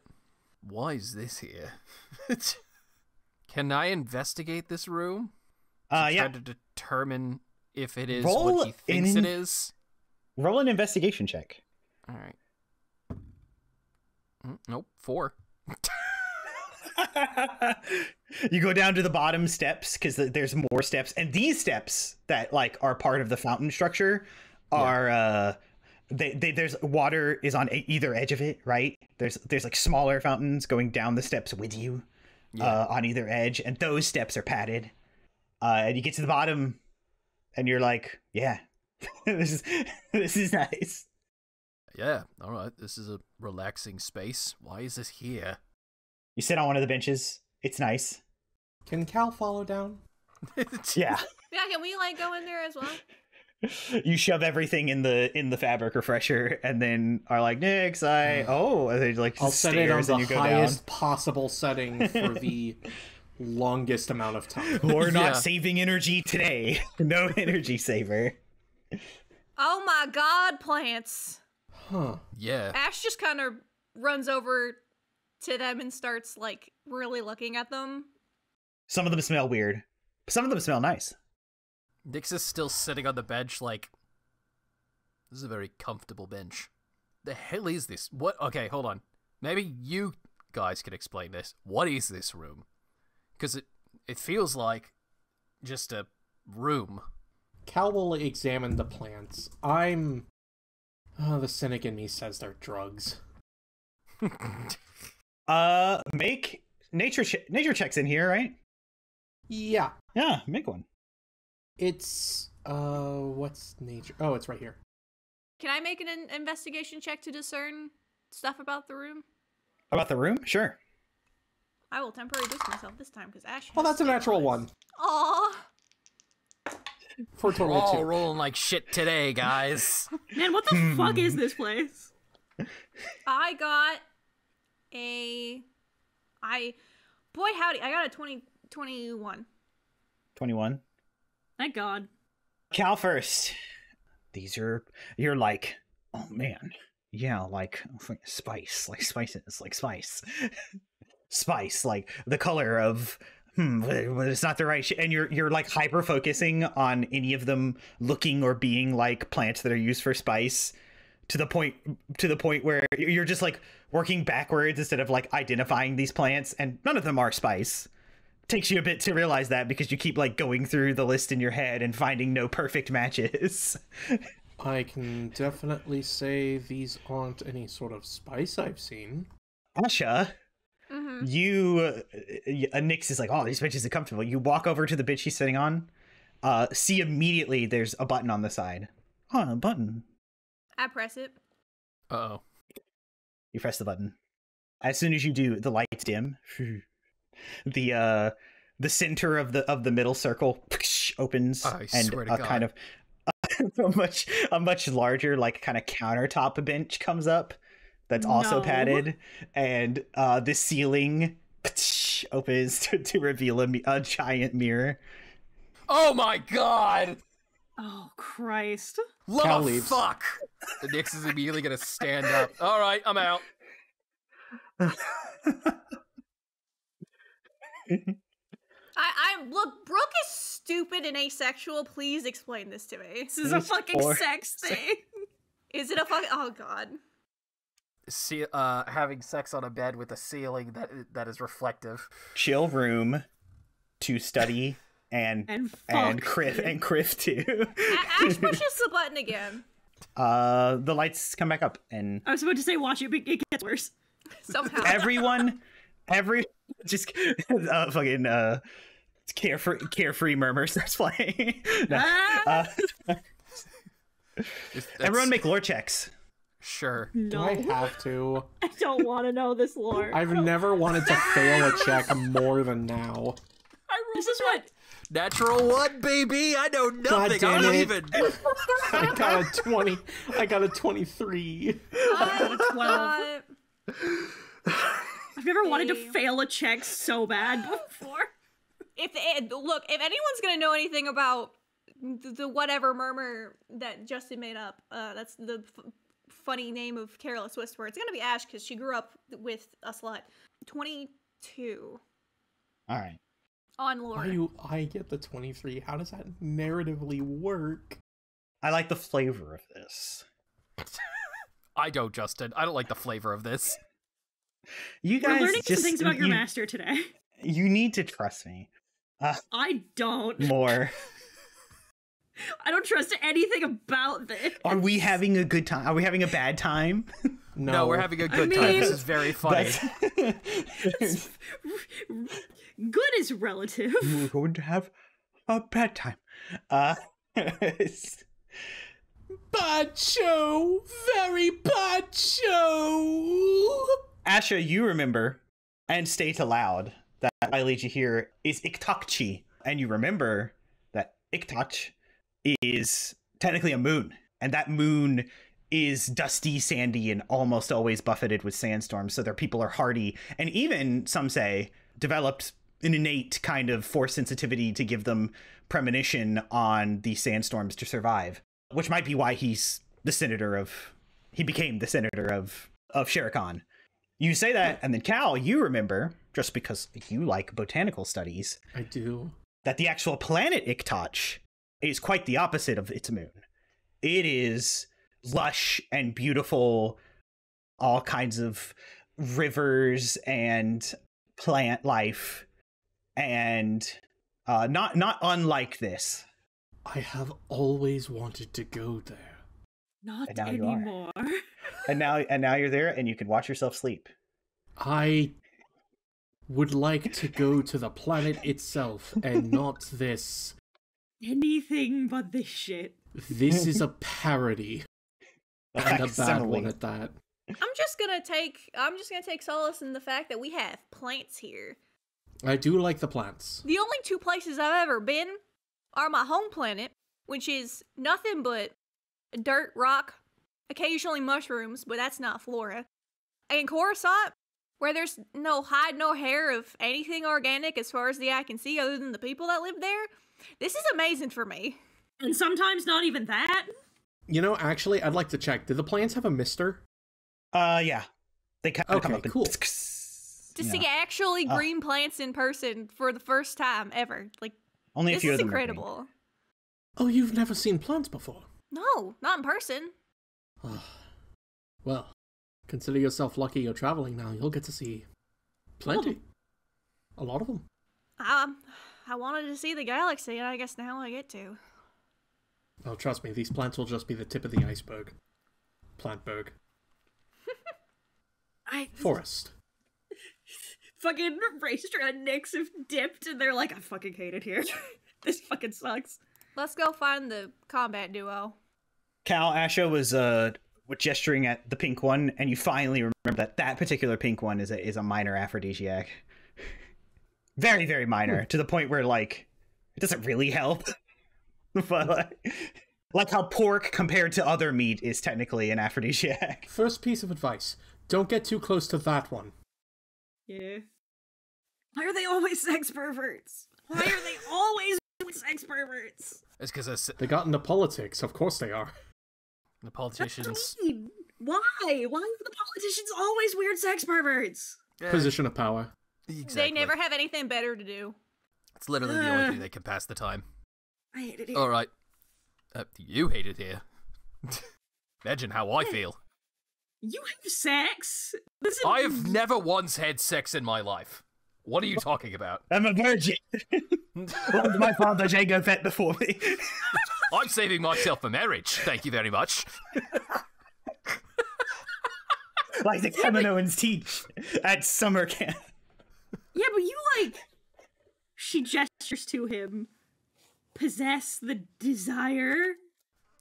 Why is this here? Can I investigate this room? Yeah. Try to determine if it is Roll what he thinks it is? Roll an investigation check. All right. Nope, 4. You go down to the bottom steps because there's more steps, and these steps that like are part of the fountain structure are there's water is on either edge of it, right? There's like smaller fountains going down the steps with you on either edge, and those steps are padded. And you get to the bottom, and you're like, yeah, this is nice. Yeah, all right. This is a relaxing space. Why is this here? You sit on one of the benches. It's nice. Can Cal follow down? Yeah. Yeah, can we like go in there as well? You shove everything in the fabric refresher, and then are like, Nix, and they like I'll set it on stairs, and you the go highest down. possible setting for the longest amount of time. We're not Yeah. saving energy today. No energy saver. Oh my god, plants. Huh. Yeah. Ash just kind of runs over to them and starts like really looking at them. Some of them smell weird. Some of them smell nice. Nix is still sitting on the bench like, this is a very comfortable bench. The hell is this? What? Okay, hold on. Maybe you guys can explain this. What is this room? Because it feels like just a room. Cal will examine the plants. The cynic in me says they're drugs. Make nature checks in here, right? Yeah. Yeah, make one. It's, what's nature? Oh, it's right here. Can I make an investigation check to discern stuff about the room? About the room? Sure. I will temporarily boost myself this time because Ash. Well, that's a natural one. Aww. For a We're total of all 2. rolling like shit today, guys. Man, what the fuck is this place? I got boy howdy, I got a 21. 21. Thank God. Cal first. You're like, oh man. Yeah, like spice. Like spices. Like spice. Spice. Like the color of but it's not the right shit. And you're like hyper focusing on any of them looking or being like plants that are used for spice to the point where you're just like working backwards instead of like identifying these plants, and none of them are spice. Takes you a bit to realize that because you keep like going through the list in your head and finding no perfect matches. I can definitely say these aren't any sort of spice I've seen. Asha, you Nyx is like, oh, these benches are comfortable. You walk over to the bench she's sitting on, see immediately there's a button on the side. Oh, a button. I press it. Uh-oh. You press the button. As soon as you do, the lights dim. The center of the middle circle opens, I and swear to a God. kind of a much larger like kind of countertop bench comes up that's also No. padded, and the ceiling opens to reveal a giant mirror. Oh my God! Oh, Christ. Cal Love leaves. fuck! The Nix is immediately gonna stand up. Alright, I'm out. I'm look, Brooke is stupid and asexual. Please explain this to me. This is a fucking Or- sex thing. Is it a fucking? Oh god. Having sex on a bed with a ceiling that is reflective. Chill room to study and And Criff too. Ash pushes the button again. The lights come back up, and I was about to say watch it, but it gets worse. Somehow. everyone just fucking Carefree Murmur starts playing. No, everyone make lore checks. Sure. Do No, I have to? I don't want to know this lore. I've never wanted to fail a check more than now. This is what. Natural 1, baby. I know God nothing. damn I don't it. even. I got a 20. I got a 23. I got a 12. I've never wanted to Damn. fail a check so bad before. If anyone's gonna know anything about the whatever Murmur that Justin made up, that's the funny name of Careless Whisper. It's gonna be Ash because she grew up with a slut. 22 All right. on lore. I get the 23. How does that narratively work? I like the flavor of this. I don't, Justin. I don't like the flavor of this. You We're guys learning just some things about your master today. You need to trust me I don't. more. I don't trust anything about this. Are we having a good time? Are we having a bad time? No, we're having a good time. mean- This is very funny. Good is relative. We're going to have a bad time. Bad show! Very bad show! Asha, you remember, and state aloud that I lead you here is Iktakchi, and you remember that Iktach is technically a moon, and that moon is dusty, sandy, and almost always buffeted with sandstorms, so their people are hardy, and even, some say, developed an innate kind of force sensitivity to give them premonition on these sandstorms to survive, which might be why he became the senator of Shere Khan. You say that, and then Cal, you remember, just because you like botanical studies, I do. that the actual planet Iktach is quite the opposite of its moon. It is lush and beautiful, all kinds of rivers and plant life, and not unlike this. I have always wanted to go there. Not And now you are. anymore. And now you're there, and you can watch yourself sleep. I would like to go to the planet itself and not this. Anything but this shit. This is a parody. And a bad one at that. I'm just gonna take solace in the fact that we have plants here. I do like the plants. The only two places I've ever been are my home planet, which is nothing but dirt, rock, occasionally mushrooms, but that's not flora. And Coruscant, where there's no hide nor hair of anything organic as far as the eye can see other than the people that live there. This is amazing for me. And sometimes not even that. You know, actually, I'd like to check. Do the plants have a mister? Yeah. They kind of come Okay, up and cool. To you see know. actually green plants in person for the first time ever. Like, Only a this few is of them are green. incredible. Oh, you've never seen plants before? No, not in person. Well, consider yourself lucky you're traveling now. You'll get to see plenty. A lot of them. I wanted to see the galaxy, and I guess now I get to. Oh, trust me, these plants will just be the tip of the iceberg. Plantberg. Forest. Fucking Raestra and Nyx have dipped and they're like, I fucking hate it here. This fucking sucks. Let's go find the combat duo. Cal, Asha was gesturing at the pink one, and you finally remember that particular pink one is a minor aphrodisiac. Very, very minor, to the point where, like, it doesn't really help. But, like how pork compared to other meat is technically an aphrodisiac. First piece of advice. Don't get too close to that one. Yeah. Why are they always sex perverts? Why are they always sex perverts? It's because They got into politics. Of course they are. the politicians. Mean. Why? Why are the politicians always weird sex perverts? Yeah, Position of power. exactly. They never have anything better to do. It's literally the only thing they can pass the time. I hate it here. All right. You hate it here. Imagine how I feel. You have sex? This is... I have never once had sex in my life. What are you talking about? I'm a virgin. My father Jango Fett before me. I'm saving myself for marriage. Thank you very much. Like the Kaminoans teach at summer camp. Yeah, but you, like... She gestures gestures to him, possess the desire?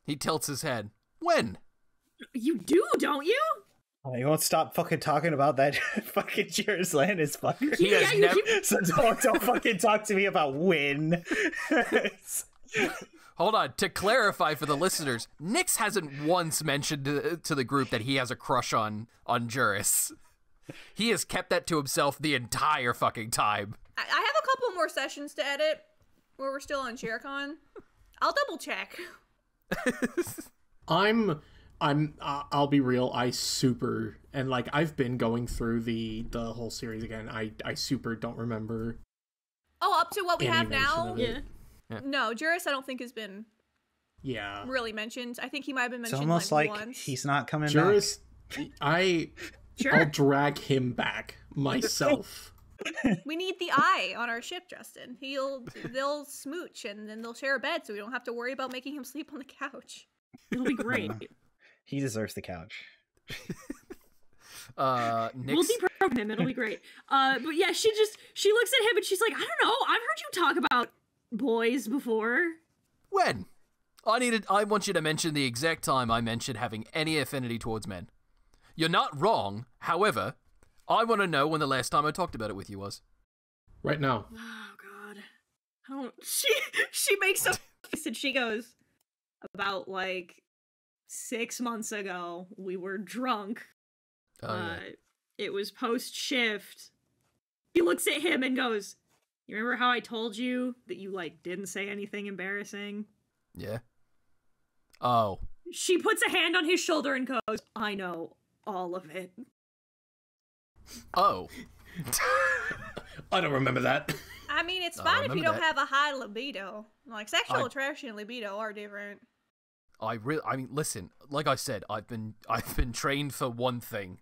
He tilts his head. When? You do, don't you? Oh, you won't stop fucking talking about that fucking Jairus Lannis fucker. He has never. So don't fucking talk to me about when. Hold on. To clarify for the listeners, Nyx hasn't once mentioned to the group that he has a crush on Jairus. He has kept that to himself the entire fucking time. I have a couple more sessions to edit where we're still on ShareCon. I'll double check. I'll be real, and like I've been going through the whole series again. I super don't remember. Oh, up to what we have any mention now? of it. Yeah. No, Jairus I don't think has been really mentioned. I think he might have been It's mentioned almost like like once. he's not coming Jairus, I'll Sure. drag him back myself. We need the eye on our ship, Justin. They'll smooch and then they'll share a bed so we don't have to worry about making him sleep on the couch. It'll be great. back. He deserves the couch. Nyx. We'll deprogram him. It'll be great. But yeah, she looks at him and she's like, I don't know. I've heard you talk about boys before. When? I want you to mention the exact time I mentioned having any affinity towards men. You're not wrong. However, I want to know when the last time I talked about it with you was. Right now. Oh God. I don't. She makes a face and she goes, about like 6 months ago. We were drunk. Yeah. It was post shift. He looks at him and goes, "You remember how I told you that you like didn't say anything embarrassing?" Yeah. Oh. She puts a hand on his shoulder and goes, "I know all of it." Oh. I don't remember that. I mean, it's I fine if you remember don't that. have a high libido. Like, sexual attraction and libido are different. I mean, listen, like I said, I've been trained for one thing.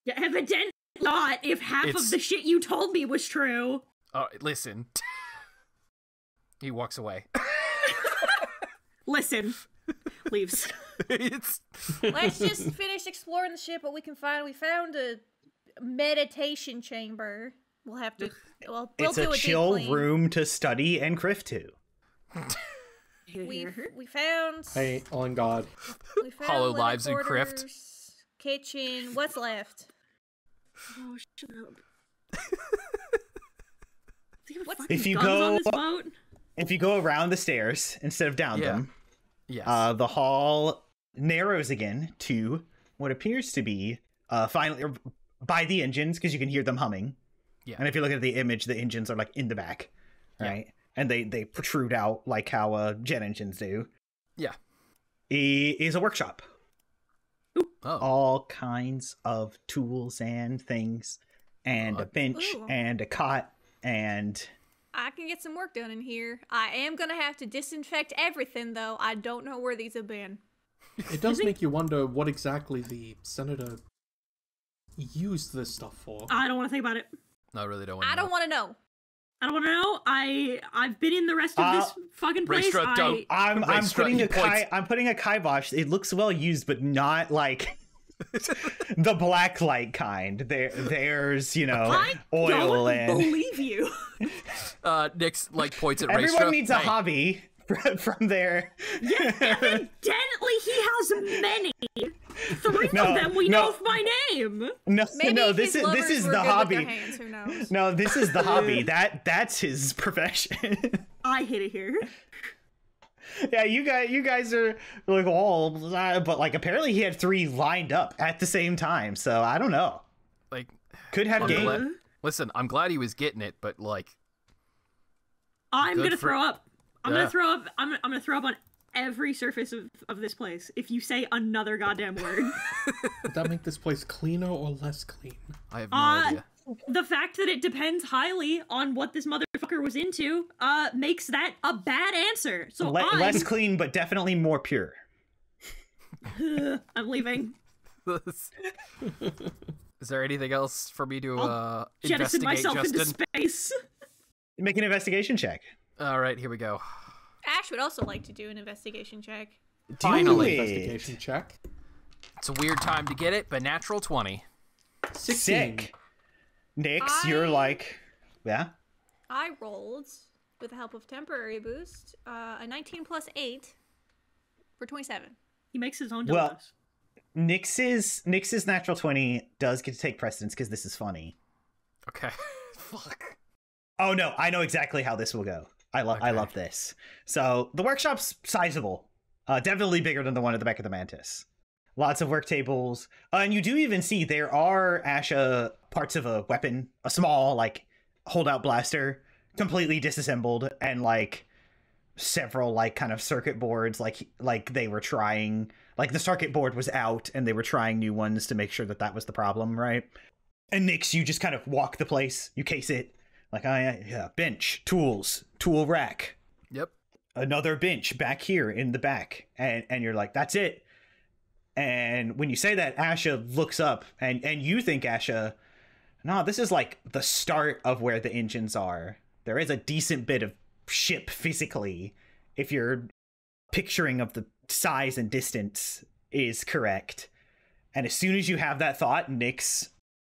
Yeah, evidently not if half of the shit you told me was true. Listen. He walks away. Listen. Leaves. Let's just finish exploring the ship, what we can find. We found a meditation chamber. We'll have to. We'll It's do a deep chill clean. room to study and criff to. We found. Hey, on God. We found Hollow living lives and crift. quarters, kitchen. What's left? Oh, shut up. If you guns go- on this boat? If you go around the stairs instead of down Yeah. them, Yes. the hall narrows again to what appears to be finally by the engines, because you can hear them humming. Yeah. And if you look at the image, the engines are like in the back, right? And they protrude out like how jet engines do. Yeah. Is a workshop. Oh. All kinds of tools and things, and a bench Ooh. and a cot and I can get some work done in here. I am gonna have to disinfect everything, though. I don't know where these have been. It does make you wonder what exactly the senator used this stuff for. I don't want to think about it. I really don't. I don't want to know. I don't want to know. I've been in the rest of this fucking place. Raestra, don't. I'm Raestra, putting he a points. I'm putting a kibosh. It looks well used, but not like the black light kind. There's I oil don't and believe you. Nyx like points at everyone Raestra. needs a Hey, hobby from there. Yeah, evidently he has many. 3 No, of them we no. know by name. No, Maybe no, if this his is lovers the were good with hobby. their hands, who knows? No, this is the hobby. That's his profession. I hate it here. Yeah, you guys are like all, but like apparently he had 3 lined up at the same time. So I don't know. like, Could have I'm game. glad- listen, I'm glad he was getting it, but like, I'm Good gonna for- throw up. I'm Yeah. gonna throw up. I'm gonna throw up on every surface of this place if you say another goddamn word. Would that make this place cleaner or less clean? I have no idea. The fact that it depends highly on what this motherfucker was into makes that a bad answer. So Less clean, but definitely more pure. I'm leaving. Is there anything else for me to Jettison investigate, myself Justin? into space. Make an investigation check. All right, here we go. Ash would also like to do an investigation check. Finally. Do it. Investigation check. It's a weird time to get it, but natural 20. 16. Sick. Nix, you're like, yeah. I rolled, with the help of temporary boost, a 19 plus 8 for 27. He makes his own Well, dildos. Nyx's natural 20 does get to take precedence because this is funny. Okay. Fuck. Oh no, I know exactly how this will go. I love this. So the workshop's sizable. Definitely bigger than the one at the back of the Mantis. Lots of work tables. And you do even see there are Asha parts of a weapon, a small, like, holdout blaster, completely disassembled, and, like, several, like, kind of circuit boards, like they were trying, like, the circuit board was out, and they were trying new ones to make sure that was the problem, right? And Nyx, you just kind of walk the place, you case it, like, oh yeah, bench, tools, tool rack. Yep. Another bench back here in the back, and you're like, that's it. And when you say that, Asha looks up, and you think, Asha, no, this is like the start of where the engines are. There is a decent bit of ship physically, if your picturing of the size and distance is correct. And as soon as you have that thought, Nyx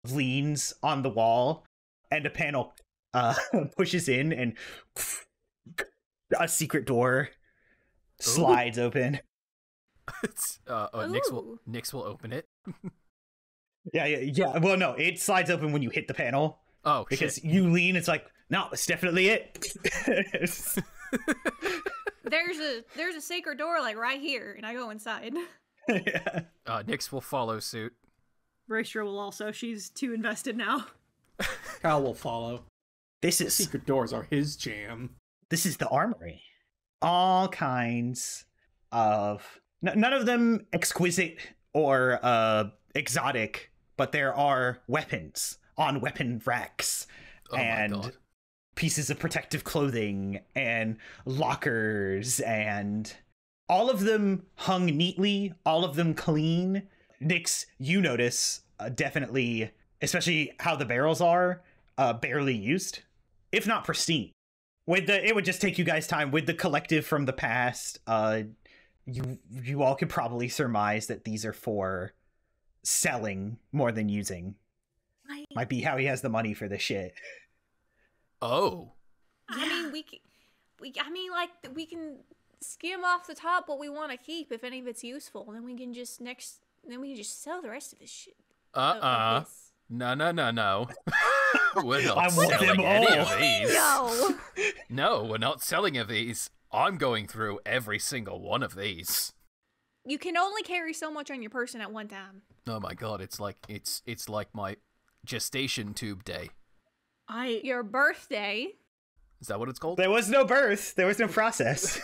leans on the wall, and a panel pushes in, and a secret door slides open. It's, Nyx will open it. Yeah. Well, no, it slides open when you hit the panel. Oh, because shit. you lean. It's like, no, it's definitely it. There's a secret door like right here, and I go inside. Yeah. Nyx will follow suit. Raestra will also. She's too invested now. Cal will follow. This is Secret doors are his jam. This is the armory. All kinds of none of them exquisite or exotic, but there are weapons on weapon racks and pieces of protective clothing and lockers, and all of them hung neatly, all of them clean. Nyx, you notice definitely, especially how the barrels are barely used, if not pristine. It would just take you guys time with the collective from the past. You all could probably surmise that these are for selling more than using. Might be how he has the money for this shit. Oh. I mean, we can skim off the top what we want to keep if any of it's useful, and then we can just sell the rest of this shit. No. We're not I want selling them any all. of these. No. No, we're not selling of these. I'm going through every single one of these. You can only carry so much on your person at one time. Oh my god, it's like my gestation tube day. Your birthday. Is that what it's called? There was no birth. There was no process.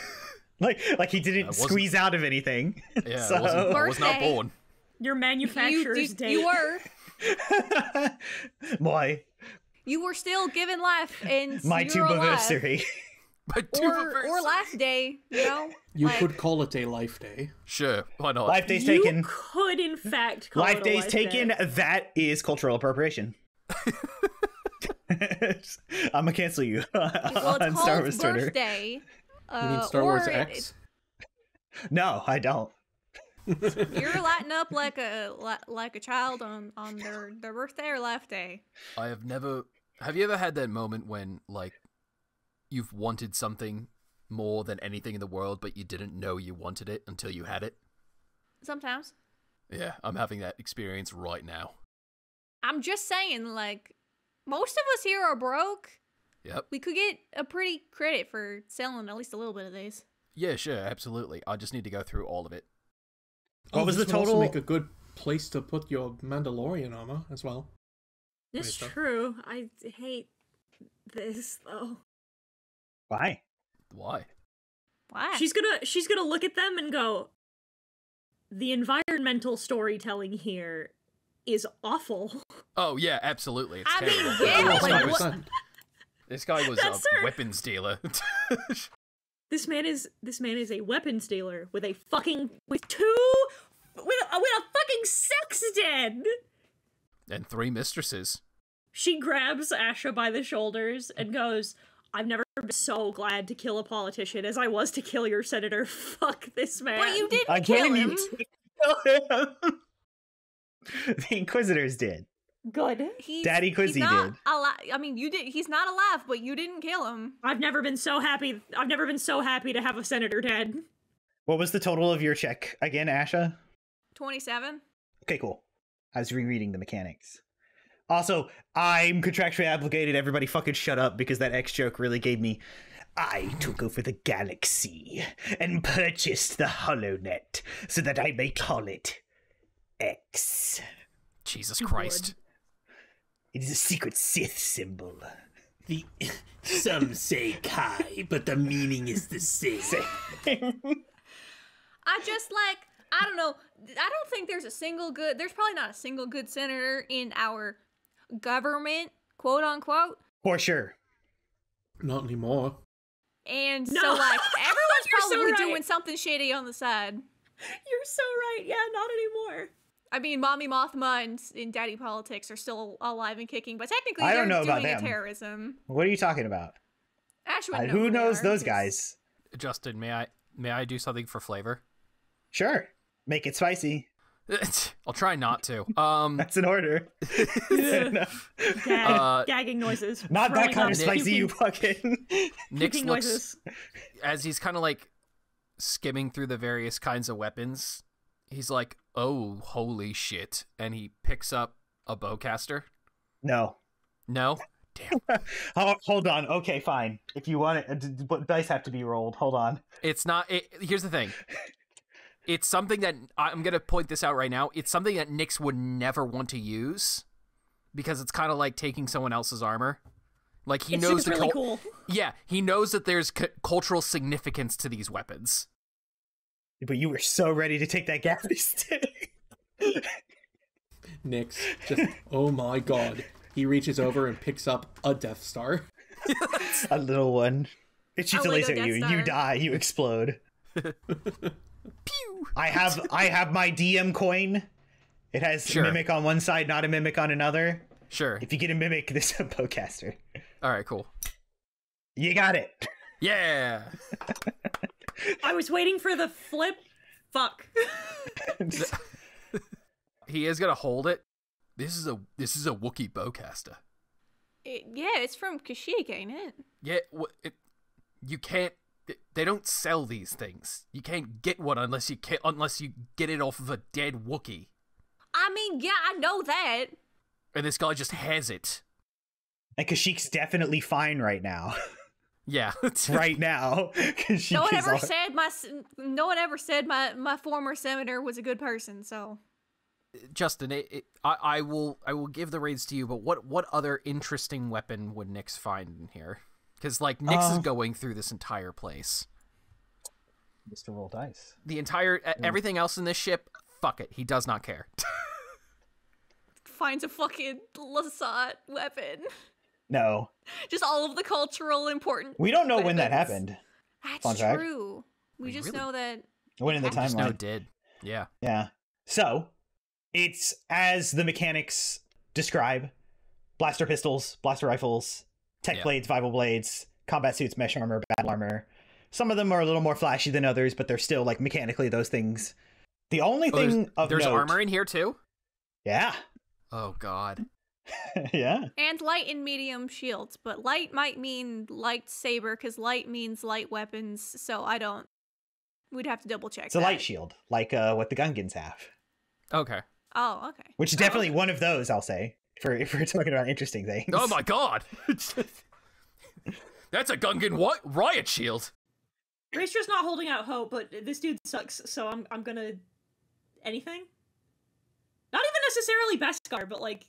like he didn't squeeze out of anything. Yeah, So... I was not born. Your manufacturer's date. You were. Boy. You were still given life, and My you're alive. tubiversary. My Or life day, you know? You could call it a life day. Sure, why not? Life day's You taken. could, in fact, call Life it a days life taken. day. That is cultural appropriation. I'm gonna cancel you Well, on it's Star called Wars Twitter. birthday. You mean Star Wars X? No, I don't. You're lighting up like a child on their birthday or life day. Have you ever had that moment when, like, you've wanted something more than anything in the world, but you didn't know you wanted it until you had it? Sometimes. Yeah, I'm having that experience right now. I'm just saying, like, most of us here are broke. Yep. We could get a pretty credit for selling at least a little bit of these. Yeah, sure, absolutely. I just need to go through all of it. What was this the would also total? make a good place to put your Mandalorian armor as well. It's Raestra. true. I hate this though. Why? Why? Why? She's gonna look at them and go, the environmental storytelling here is awful. Oh, yeah, absolutely. It's I mean, terrible. yeah, This like, guy what- was- This guy was That's a her. weapons dealer. This man is a weapons dealer with a fucking with a fucking sexton. And 3 mistresses. She grabs Asha by the shoulders and goes, I've never been so glad to kill a politician as I was to kill your senator. Fuck this man. But you didn't I kill blame him. you to kill him. The Inquisitors did. Good. Daddy Quizzy he's not did. I mean, you did. He's not alive, but you didn't kill him. I've never been so happy to have a senator dead. What was the total of your check again, Asha? 27. Okay, cool. I was rereading the mechanics. Also, I'm contractually obligated. Everybody fucking shut up, because that X joke really gave me... I took over the galaxy and purchased the HoloNet so that I may call it X. Jesus Christ. It is a secret Sith symbol. Some say Kai, but the meaning is the same. I don't know. I don't think there's probably not a single good senator in our government, quote unquote. For sure. Not anymore. And No. so, like, everyone's You're so probably right. doing something shady on the side. You're so right. Yeah, not anymore. I mean, Mommy Mothma and Daddy Politics are still alive and kicking, but technically I they're don't know about doing them. terrorism. What are you talking about? Ash would know Who they knows are, those because- guys? Justin, may I do something for flavor? Sure. Make it spicy. I'll try not to. That's an order. No. Gagging noises. Not that Throwing kind up, of spicy, you puking- fucking... Nyx puking looks noises. as he's kind of like skimming through the various kinds of weapons. He's like, "Oh, holy shit!" And he picks up a bowcaster. No. No, damn. Hold on. Okay, fine. If you want it, but dice have to be rolled. Hold on. It's not. Here's the thing. It's something that I'm gonna point this out right now. It's something that Nyx would never want to use because it's kind of like taking someone else's armor. Like he It's knows just the really cool. Yeah, he knows that there's cultural significance to these weapons. But you were so ready to take that gaffy stick. Nyx just, oh my god. He reaches over and picks up a Death Star. A little one. It shoots a Lego laser at Death you. Star. You die. You explode. Pew! I have my DM coin. It has Sure. mimic on one side, not a mimic on another. Sure. If you get a mimic, this is a bowcaster. All right, cool. You got it. Yeah. I was waiting for the flip. Fuck. He is gonna hold it. This is a Wookiee bowcaster. Yeah, it's from Kashyyyk, ain't it? Yeah, you can't. They don't sell these things. You can't get one unless you get it off of a dead Wookiee. I mean, yeah, I know that. And this guy just has it. And Kashyyyk's definitely fine right now. Yeah. Right now. Kashyyyk No one is ever all- said my former senator was a good person. So Justin, I will give the raids to you. But what other interesting weapon would Nyx find in here? Because like Nyx is going through this entire place. Just to roll dice. The entire everything else in this ship. Fuck it. He does not care. finds a fucking Lasat weapon. No. Just all of the cultural important. We don't know when that weapons. happened. That's Fun fact. true. We just really- know that. When in the Just know timeline. it did. Yeah. Yeah. So, it's as the mechanics describe: blaster pistols, blaster rifles, tech Yeah. blades, Bible blades, combat suits, mesh armor, battle armor. Some of them are a little more flashy than others, but they're still like mechanically those things. The only thing of there's note, armor in here too. Yeah. Oh God. Yeah. And light and medium shields, but light might mean lightsaber because light means light weapons. So I don't. We'd have to double check. It's a light shield, like what the Gungans have. Okay. Oh, okay. Which is definitely one of those, I'll say, if we're talking about interesting things. Oh my God. That's a Gungan riot shield. Raestra's not holding out hope, but this dude sucks, so I'm gonna... Anything? Not even necessarily Beskar, but like,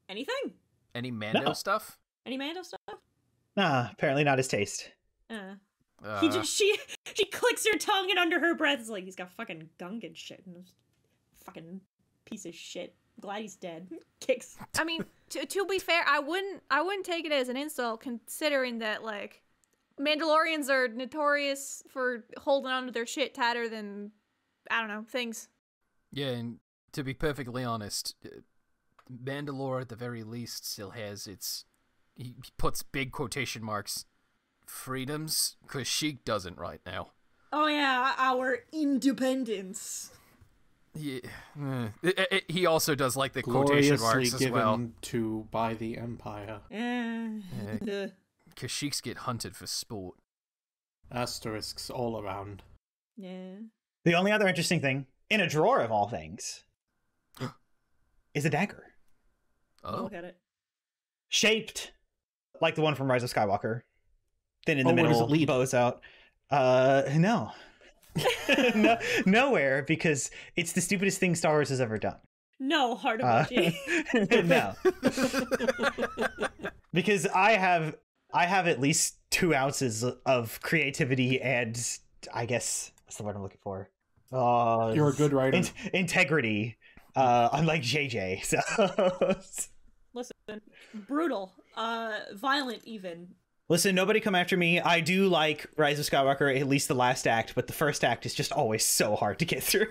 anything? Any Mando No. stuff? Any Mando stuff? Nah, apparently not his taste. She clicks her tongue and under her breath is like, he's got fucking Gungan shit. And this fucking piece of shit. Glad he's dead. Kicks. I mean, to be fair, I wouldn't take it as an insult, considering that like Mandalorians are notorious for holding on to their shit tighter than I don't know things. Yeah, and to be perfectly honest, Mandalore at the very least still has its. He puts big quotation marks. Freedoms, because Sheik doesn't right now. Oh yeah, our independence. He also does like the quotation Gloriously marks as given well. to by the Empire. Kashyyyks get hunted for sport. Asterisks all around. Yeah. The only other interesting thing, in a drawer of all things, is a dagger. Oh, Look at it. Shaped like the one from Rise of Skywalker. Then in the Where does middle, it lead? bows out. No. No. Nowhere, because it's the stupidest thing Star Wars has ever done. No, heart emoji. No. Because I have at least 2 ounces of creativity and, I guess, what's the word I'm looking for? You're a good writer. Integrity. Unlike JJ. So Listen, brutal, violent even. listen, nobody come after me. I do like Rise of Skywalker, at least the last act, but the first act is just always so hard to get through.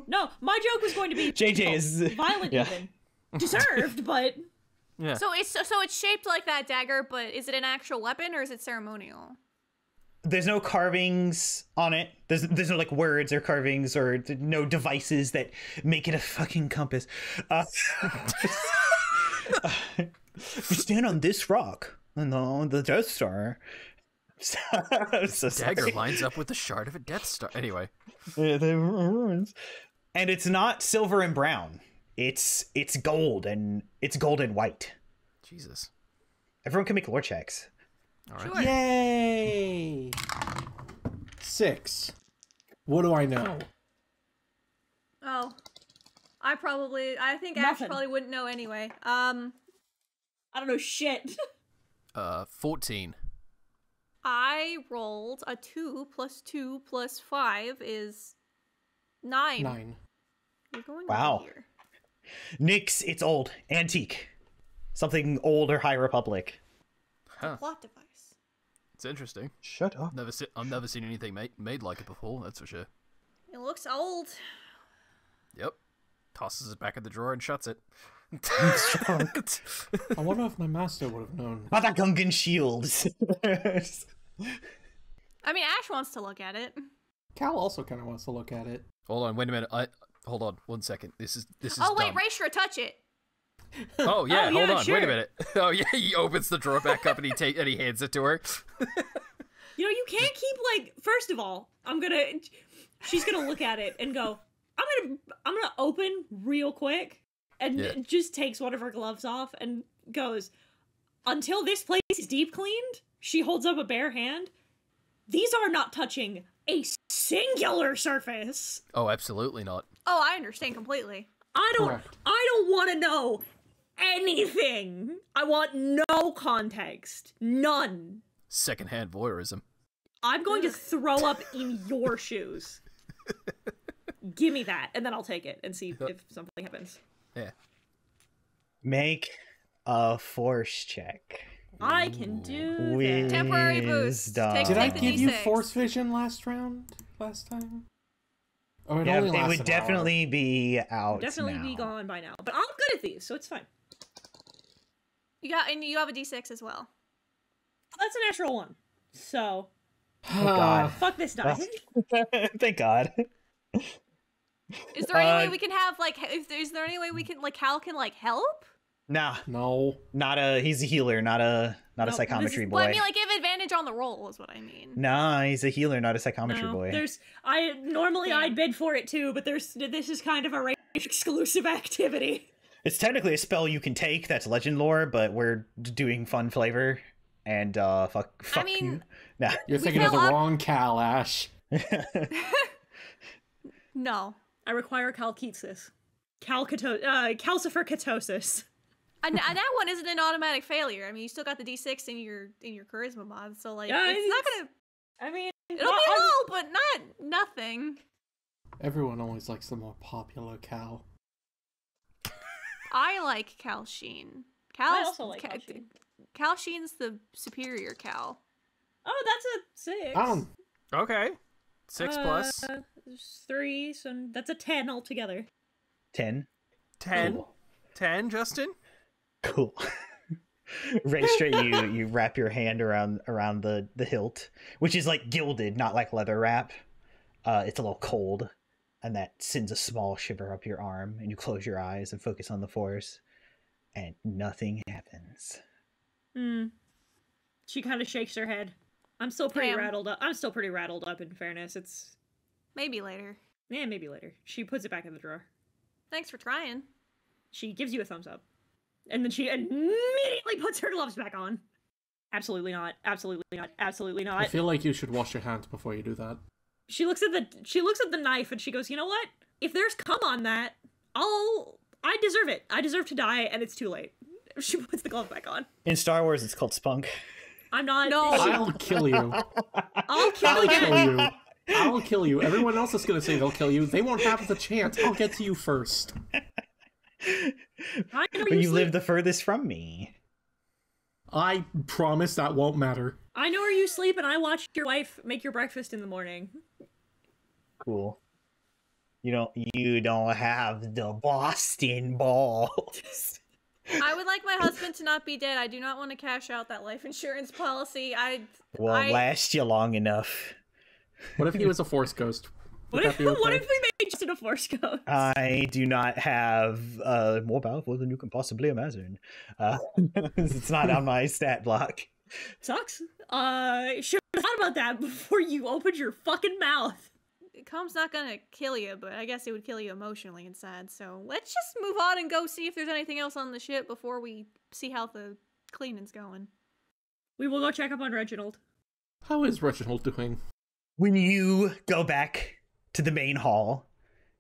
No, my joke was going to be JJ is violent yeah. even. Deserved, but yeah. So it's shaped like that dagger, but is it an actual weapon or is it ceremonial? There's no carvings on it. There's no like words or carvings or no devices that make it a fucking compass. We stand on this rock and the Death Star. I'm so Dagger sorry. lines up with the shard of a Death Star. Anyway, Yeah, they ruins. And it's not silver and brown. It's gold and white. Jesus. Everyone can make lore checks. All right. Sure. Yay! 6. What do I know? Oh, I think Ash Nothing. probably wouldn't know anyway. I don't know shit. 14. I rolled a 2 plus 2 plus 5 is 9. 9. You're going Wow. over here. Nyx, it's old. Antique. Something old or High Republic. Huh. Plot device. It's interesting. Shut up. I've never seen anything made like it before. That's for sure. It looks old. Yep. Tosses it back in the drawer and shuts it. I wonder if my master would have known. About that Gungan shield. I mean, Ash wants to look at it. Cal also kind of wants to look at it. Hold on, wait a minute. Hold on, 1 second. This is Oh wait, dumb. Raestra, touch it. Oh yeah, Oh, hold yeah, on, sure. wait a minute. Oh yeah, he opens the drawer back up and he hands it to her. You know, you can't keep like. First of all, she's gonna look at it and go, I'm gonna open real quick, and Yeah. just takes one of her gloves off and goes, until this place is deep cleaned. She holds up a bare hand. These are not touching a singular surface. Oh, absolutely not. Oh, I understand completely. I don't Correct. want to know anything. I want no context. None. Secondhand voyeurism. I'm going to throw up in your shoes. Give me that, and then I'll take it and see if something happens. Yeah. Make a force check. I can do Whiz- that. Temporary boost. Wisdom. Take Did I the give you D6. force vision last time? Oh, Yeah, only it lasts would an definitely be out. Definitely now. be gone by now. But I'm good at these, so it's fine. You have a D6 as well. That's a natural one. So, hour. God. fuck this die. Thank God. Is there any way we can have like? Is there any way we can like Cal can like help? Nah, No. not a. He's a healer, not a No, psychometry this- boy. Well, I mean, like give advantage on the roll is what I mean. Nah, he's a healer, not a psychometry No, boy. normally Damn. I'd bid for it too, but this is kind of a range exclusive activity. It's technically a spell you can take that's legend lore, but we're doing fun flavor. And fuck I mean, you. Nah. You're We thinking of the fill up- wrong Cal, Ash. No, I require calcesis. Calcifer ketosis. and that one isn't an automatic failure. I mean, you still got the D6 in your charisma mod, so like Yeah, it's not gonna. I mean, It'll be low, but not nothing. Everyone always likes the more popular Cal. I like Cal Sheen. I also like Cal, Calsheen. Cal Sheen's the superior Cal. Oh, that's a 6. Okay. 6 plus There's 3, so that's a 10 altogether. 10. 10. Cool. 10, Justin. Cool. Raestra, you wrap your hand around the hilt, which is like gilded, not like leather wrap. It's a little cold. and that sends a small shiver up your arm, and you close your eyes and focus on the force, and nothing happens. She kind of shakes her head. I'm still pretty Damn. rattled up. I'm still pretty rattled up, in fairness. It's... Maybe later. Yeah, maybe later. She puts it back in the drawer. Thanks for trying. She gives you a thumbs up. And then she immediately puts her gloves back on. Absolutely not. Absolutely not. Absolutely not. I feel like you should wash your hands before you do that. She looks at the knife and she goes, "You know what? If there's cum on that, I deserve it. I deserve to die, and it's too late." She puts the glove back on. In Star Wars, it's called spunk. I'm not. No. I'll kill you. I'll kill I'll you. kill you. I'll kill you. Everyone else is gonna say they'll kill you. They won't have the chance. I'll get to you first. I know But you sleep. live the furthest from me. I promise that won't matter. I know where you sleep, and I watch your wife make your breakfast in the morning. Cool. You don't have the Boston balls. I would like my husband to not be dead. I do not want to cash out that life insurance policy. Won't last you long enough. What if he was a force ghost? Would What that if, be okay? what if we made Justin a force ghost? I do not have more powerful than you can possibly imagine. It's not on my stat block. Sucks. Should have thought about that before you opened your fucking mouth. Cum's not gonna kill you, but I guess it would kill you emotionally inside. So let's just move on and go see if there's anything else on the ship before we see how the cleaning's going. We will go check up on Reginald. How is Reginald doing? When you go back to the main hall,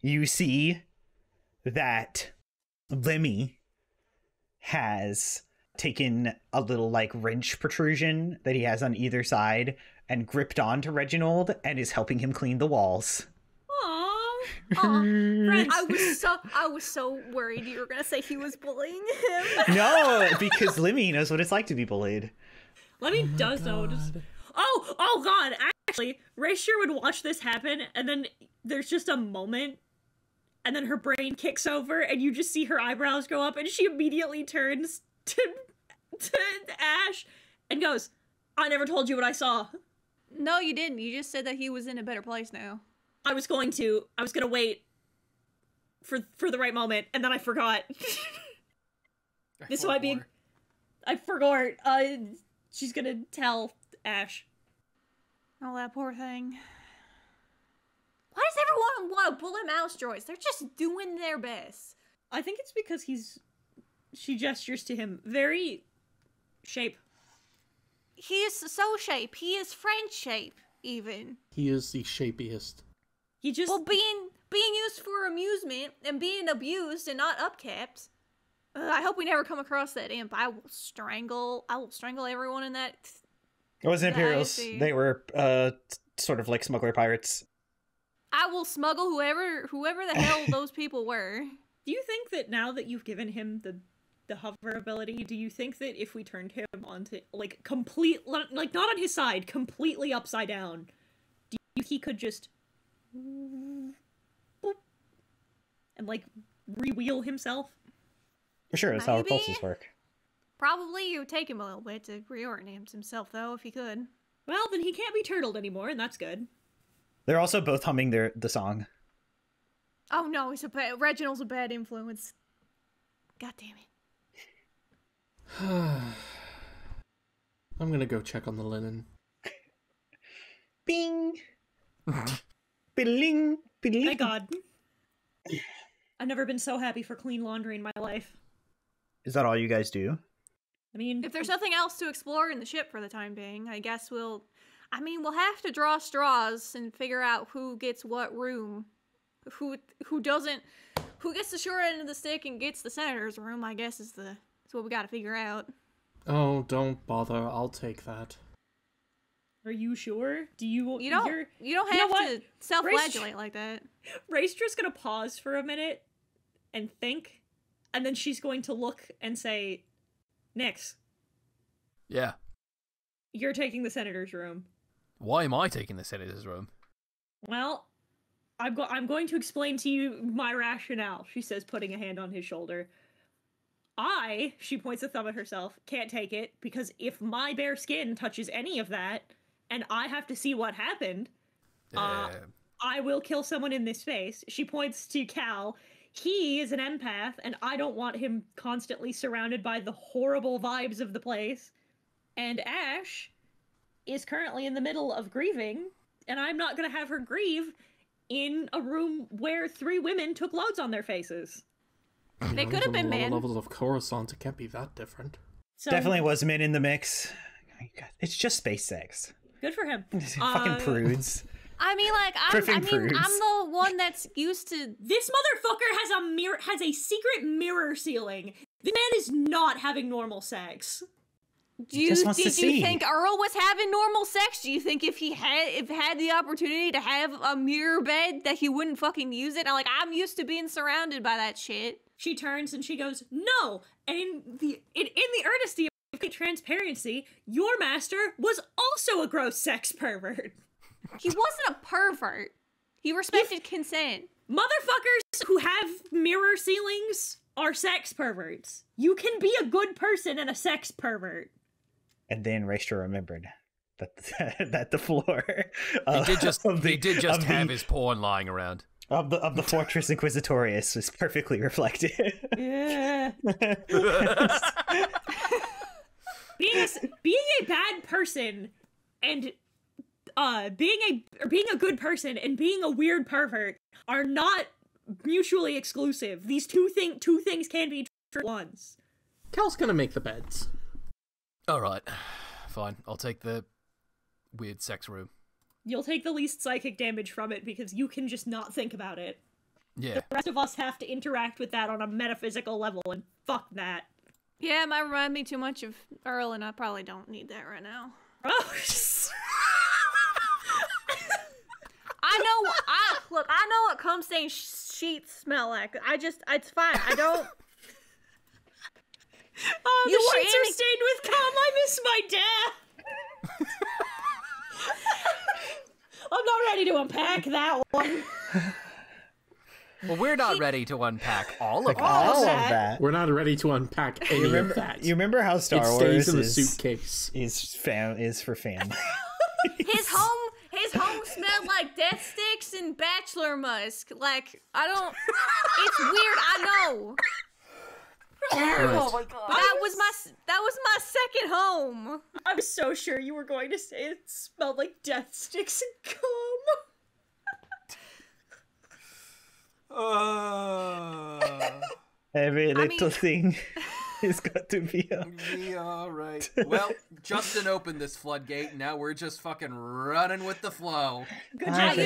you see that Lemmy has taken a little like wrench protrusion that he has on either side and gripped onto Reginald and is helping him clean the walls. Aww. Friends, I was so worried you were gonna say he was bullying him. No, because Lemmy knows what it's like to be bullied. Lemmy does know. Oh god, actually, Raestra would watch this happen, and then there's just a moment, and then her brain kicks over, and you just see her eyebrows go up, and she immediately turns to Ash and goes, "I never told you what I saw." No, you didn't. You just said that he was in a better place now. I was gonna wait for the right moment, and then I forgot. This might be... I forgot. She's gonna tell Ash. Oh, that poor thing. Why does everyone want to bully mouse droids? They're just doing their best. I think it's because she gestures to him very shape. He is so shape. He is French shape, even. He is the shapiest. He just... Well, being used for amusement and being abused and not upkept. I hope we never come across that imp. I will strangle everyone in that. It wasn't Yeah, I Imperials. see. They were sort of like smuggler pirates. I will smuggle whoever the hell those people were. Do you think that now that you've given him the hover ability, do you think that if we turned him onto, like, like, not on his side, completely upside down, do you think he could just... boop, and, like, re-wheel himself? For sure, that's how Maybe. repulses work. Probably it would take him a little bit to reorient himself, though, if he could. Well, then he can't be turtled anymore, and that's good. They're also both humming the song. Oh no, Reginald's a bad influence. God damn it. I'm gonna go check on the linen. Bing! Biddling! Biddling! Thank God. I've never been so happy for clean laundry in my life. Is that all you guys do? I mean... If there's nothing else to explore in the ship for the time being, I guess we'll have to draw straws and figure out who gets what room. Who gets the short end of the stick and gets the senator's room, I guess is what we gotta figure out. Oh, don't bother. I'll take that. Are you sure? You don't have what? to self-flagellate like that. Raestra's gonna pause for a minute and think, and then she's going to look and say, "Nix, Yeah. you're taking the senator's room." Why am I taking the senator's room? Well, I'm going to explain to you my rationale, she says, putting a hand on his shoulder. She points a thumb at herself, can't take it, because if my bare skin touches any of that, and I have to see what happened, I will kill someone in this space. She points to Cal. He is an empath, and I don't want him constantly surrounded by the horrible vibes of the place. And Ash is currently in the middle of grieving, and I'm not going to have her grieve in a room where 3 women took loads on their faces. They could have been men. Levels of Coruscant, it can't be that different. So, Definitely was men in the mix. It's just space sex. good for him. Fucking prudes. I mean, like, I'm the one that's used to. This motherfucker has a secret mirror ceiling. The man is not having normal sex. Did you see. think Earl was having normal sex? Do you think if he had the opportunity to have a mirror bed that he wouldn't fucking use it? I'm used to being surrounded by that shit. She turns and she goes, "No." And in the earnesty of transparency, your master was also a gross sex pervert. He wasn't a pervert. He respected consent. Motherfuckers who have mirror ceilings are sex perverts. You can be a good person and a sex pervert. And then Raestra remembered that the floor he did just have his porn lying around. Of the Fortress Inquisitorius was perfectly reflected. Yeah. being a bad person and being a good person and being a weird pervert are not mutually exclusive. These two things can be true at once. Cal's gonna make the beds. Alright, fine. I'll take the weird sex room. You'll take the least psychic damage from it because you can just not think about it. Yeah. The rest of us have to interact with that on a metaphysical level, and fuck that. Yeah, it might remind me too much of Earl, and I probably don't need that right now. Oh, I know what cum stain sheets smell like. It's fine. I don't. Oh, the sheets are stained with cum. I miss my dad. I'm not ready to unpack that one. Well, we're not ready to unpack all of that. We're not ready to unpack any of that. You remember how Star It Wars stays in the suitcase. is for family. His home smelled like death sticks and bachelor musk. It's weird, I know. Oh my god. That was my second home. I'm so sure you were going to say it smelled like death sticks and cum. Every little thing has got to be alright. Well, Justin opened this floodgate, and now we're just fucking running with the flow. Good I job.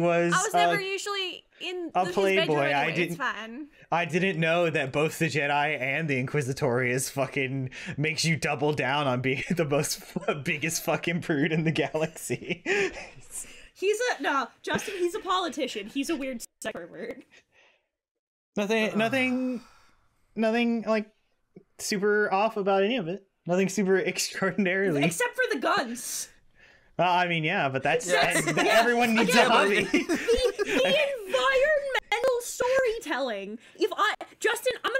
was never usually in a his playboy. bedroom anyway. It's fine. I didn't know that both the Jedi and the Inquisitorius fucking makes you double down on being the biggest fucking prude in the galaxy. Justin, he's a politician. He's a weird sex pervert. Nothing like super off about any of it. Nothing super extraordinarily. Except for the guns. Well, I mean, yeah, but everyone needs a hobby. The environmental storytelling. Justin, I'm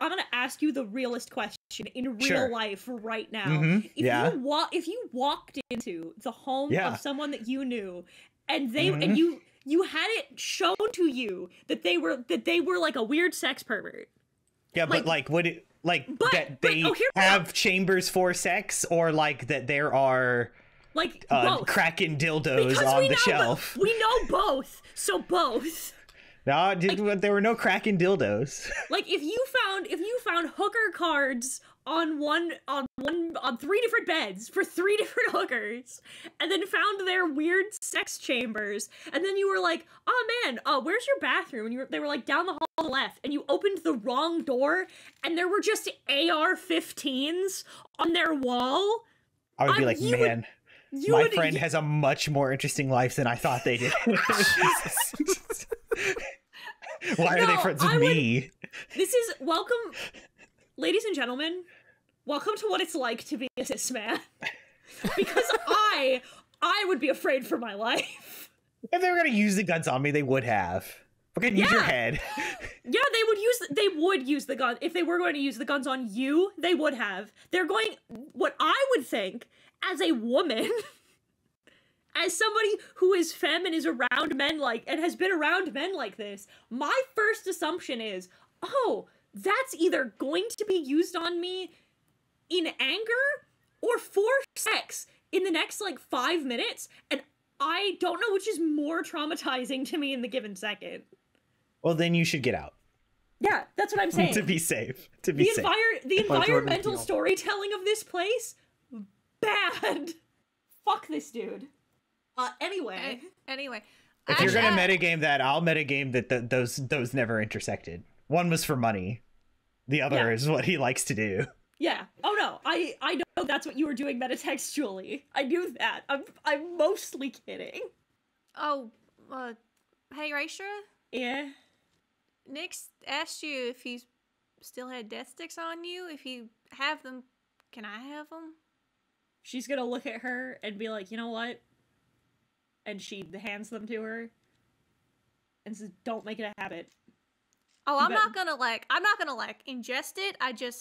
gonna ask you the realist question in real life right now. Mm-hmm. If you walked into the home of someone that you knew, and they and you had it shown to you that they were like a weird sex pervert. Yeah, but would it that they have chambers for sex, or like that there are both. Kraken dildos on the shelf? We know both, so both. No, there were no Kraken dildos. If you found hooker cards on 3 different beds for 3 different hookers, and then found their weird sex chambers, and then you were like, "Oh man, where's your bathroom?" And they were like down the hall on the left, and you opened the wrong door, and there were just AR-15s on their wall. I would be like, man. My friend has a much more interesting life than I thought they did. Why are they friends with me? This is welcome, ladies and gentlemen. Welcome to what it's like to be a cis man. Because I would be afraid for my life. If they were gonna use the guns on me, they would have. Fucking use your head. Yeah, they would use the gun. If they were going to use the guns on you, they would have. They're going, what I would think, as a woman, as somebody who is femme and is around men and has been around men like this, my first assumption is, oh, that's either going to be used on me in anger or for sex in the next 5 minutes, and I don't know which is more traumatizing to me in the given second. Well, then you should get out. Yeah, that's what I'm saying. To be safe. The environmental storytelling of this place, bad. Fuck this dude. Anyway. If you're gonna metagame that, I'll metagame that those never intersected. One was for money. The other is what he likes to do. Yeah. Oh no, I know that's what you were doing metatextually. I knew that. I'm mostly kidding. Oh, hey Raestra? Yeah? Nyx asked you if he still had death sticks on you. If you have them, can I have them? She's gonna look at her and be like, you know what? And she hands them to her and says, don't make it a habit. Oh, I'm not gonna ingest it. I don't know.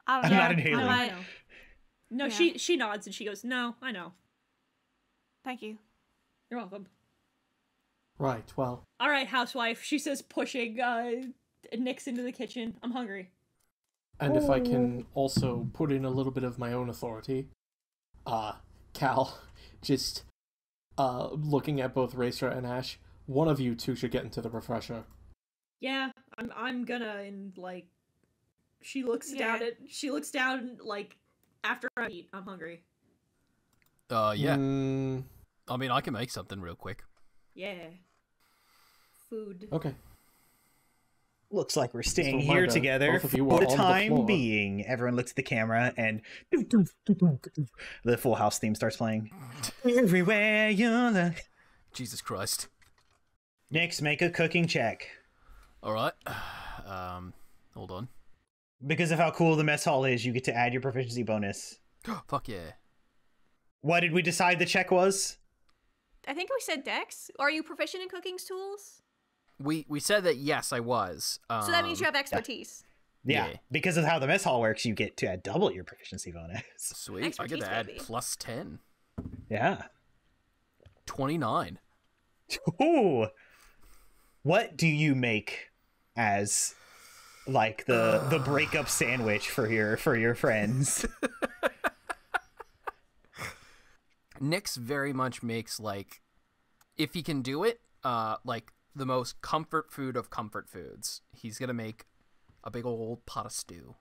I'm not inhaling. I know. No, yeah. She nods and she goes, no, I know. Thank you. You're welcome. Right, well. All right, housewife, she says, pushing Nyx into the kitchen. I'm hungry. And if I can also put in a little bit of my own authority, Cal, just looking at both Raestra and Ash, one of you two should get into the refresher. Yeah, I'm gonna, and she looks down after I eat. I'm hungry. Yeah. I mean, I can make something real quick. Yeah. Food. Okay. Looks like we're staying here together for the time being. Everyone looks at the camera and the Full House theme starts playing. Everywhere you look. Jesus Christ. Nyx, make a cooking check. Alright. Hold on. Because of how cool the mess hall is, you get to add your proficiency bonus. Fuck yeah. What did we decide the check was? I think we said Dex. Are you proficient in cooking tools? We said that yes, I was. So that means you have expertise. Yeah, because of how the mess hall works, you get to add double your proficiency bonus. Sweet. Expertise, I get to add baby. plus 10. Yeah. 29. Ooh. What do you make as the breakup sandwich for your friends? Nyx very much makes if he can do it, the most comfort food of comfort foods. He's gonna make a big old pot of stew.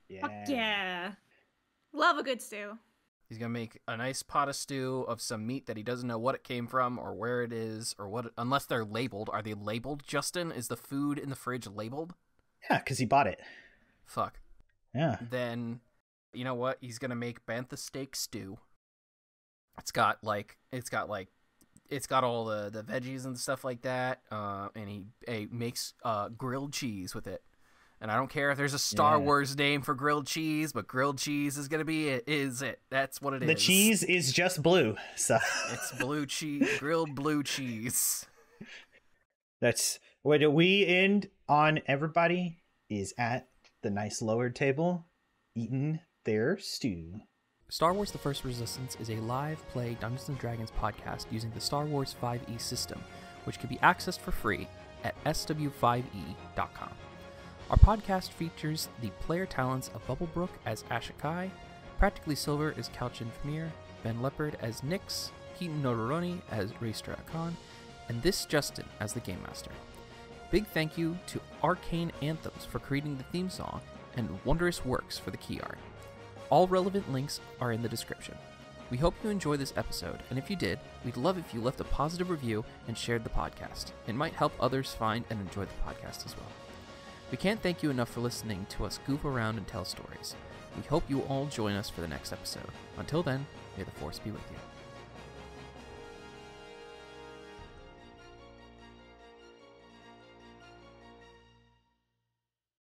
Yeah. Fuck yeah. Love a good stew. He's gonna make a nice pot of stew of some meat that he doesn't know what it came from or where it is or what, unless they're labeled. Are they labeled, Justin? Is the food in the fridge labeled? Yeah, because he bought it. Fuck. Yeah. Then, you know what? He's gonna make bantha steak stew. It's got all the veggies and stuff like that, and he makes grilled cheese with it. And I don't care if there's a Star Wars name for grilled cheese, but grilled cheese is gonna be it. That's what it is. The cheese is just blue, so it's blue cheese, grilled blue cheese. That's where we end on. Everybody is at the nice lowered table, eating their stew. Star Wars The First Resistance is a live play Dungeons & Dragons podcast using the Star Wars 5e system, which can be accessed for free at sw5e.com. Our podcast features the player talents of BubblingBrooke as Ashaa-kai, Practically Silver as Couch and Phimiir, Ben Lepard as Nyx, HitenNoRuroni as Raestra Akkan, and this Justin as the Game Master. Big thank you to Arcane Anthems for creating the theme song, and Wondrous Works for the key art. All relevant links are in the description. We hope you enjoy this episode, and if you did, we'd love if you left a positive review and shared the podcast. It might help others find and enjoy the podcast as well. We can't thank you enough for listening to us goof around and tell stories. We hope you all join us for the next episode. Until then, may the Force be with you.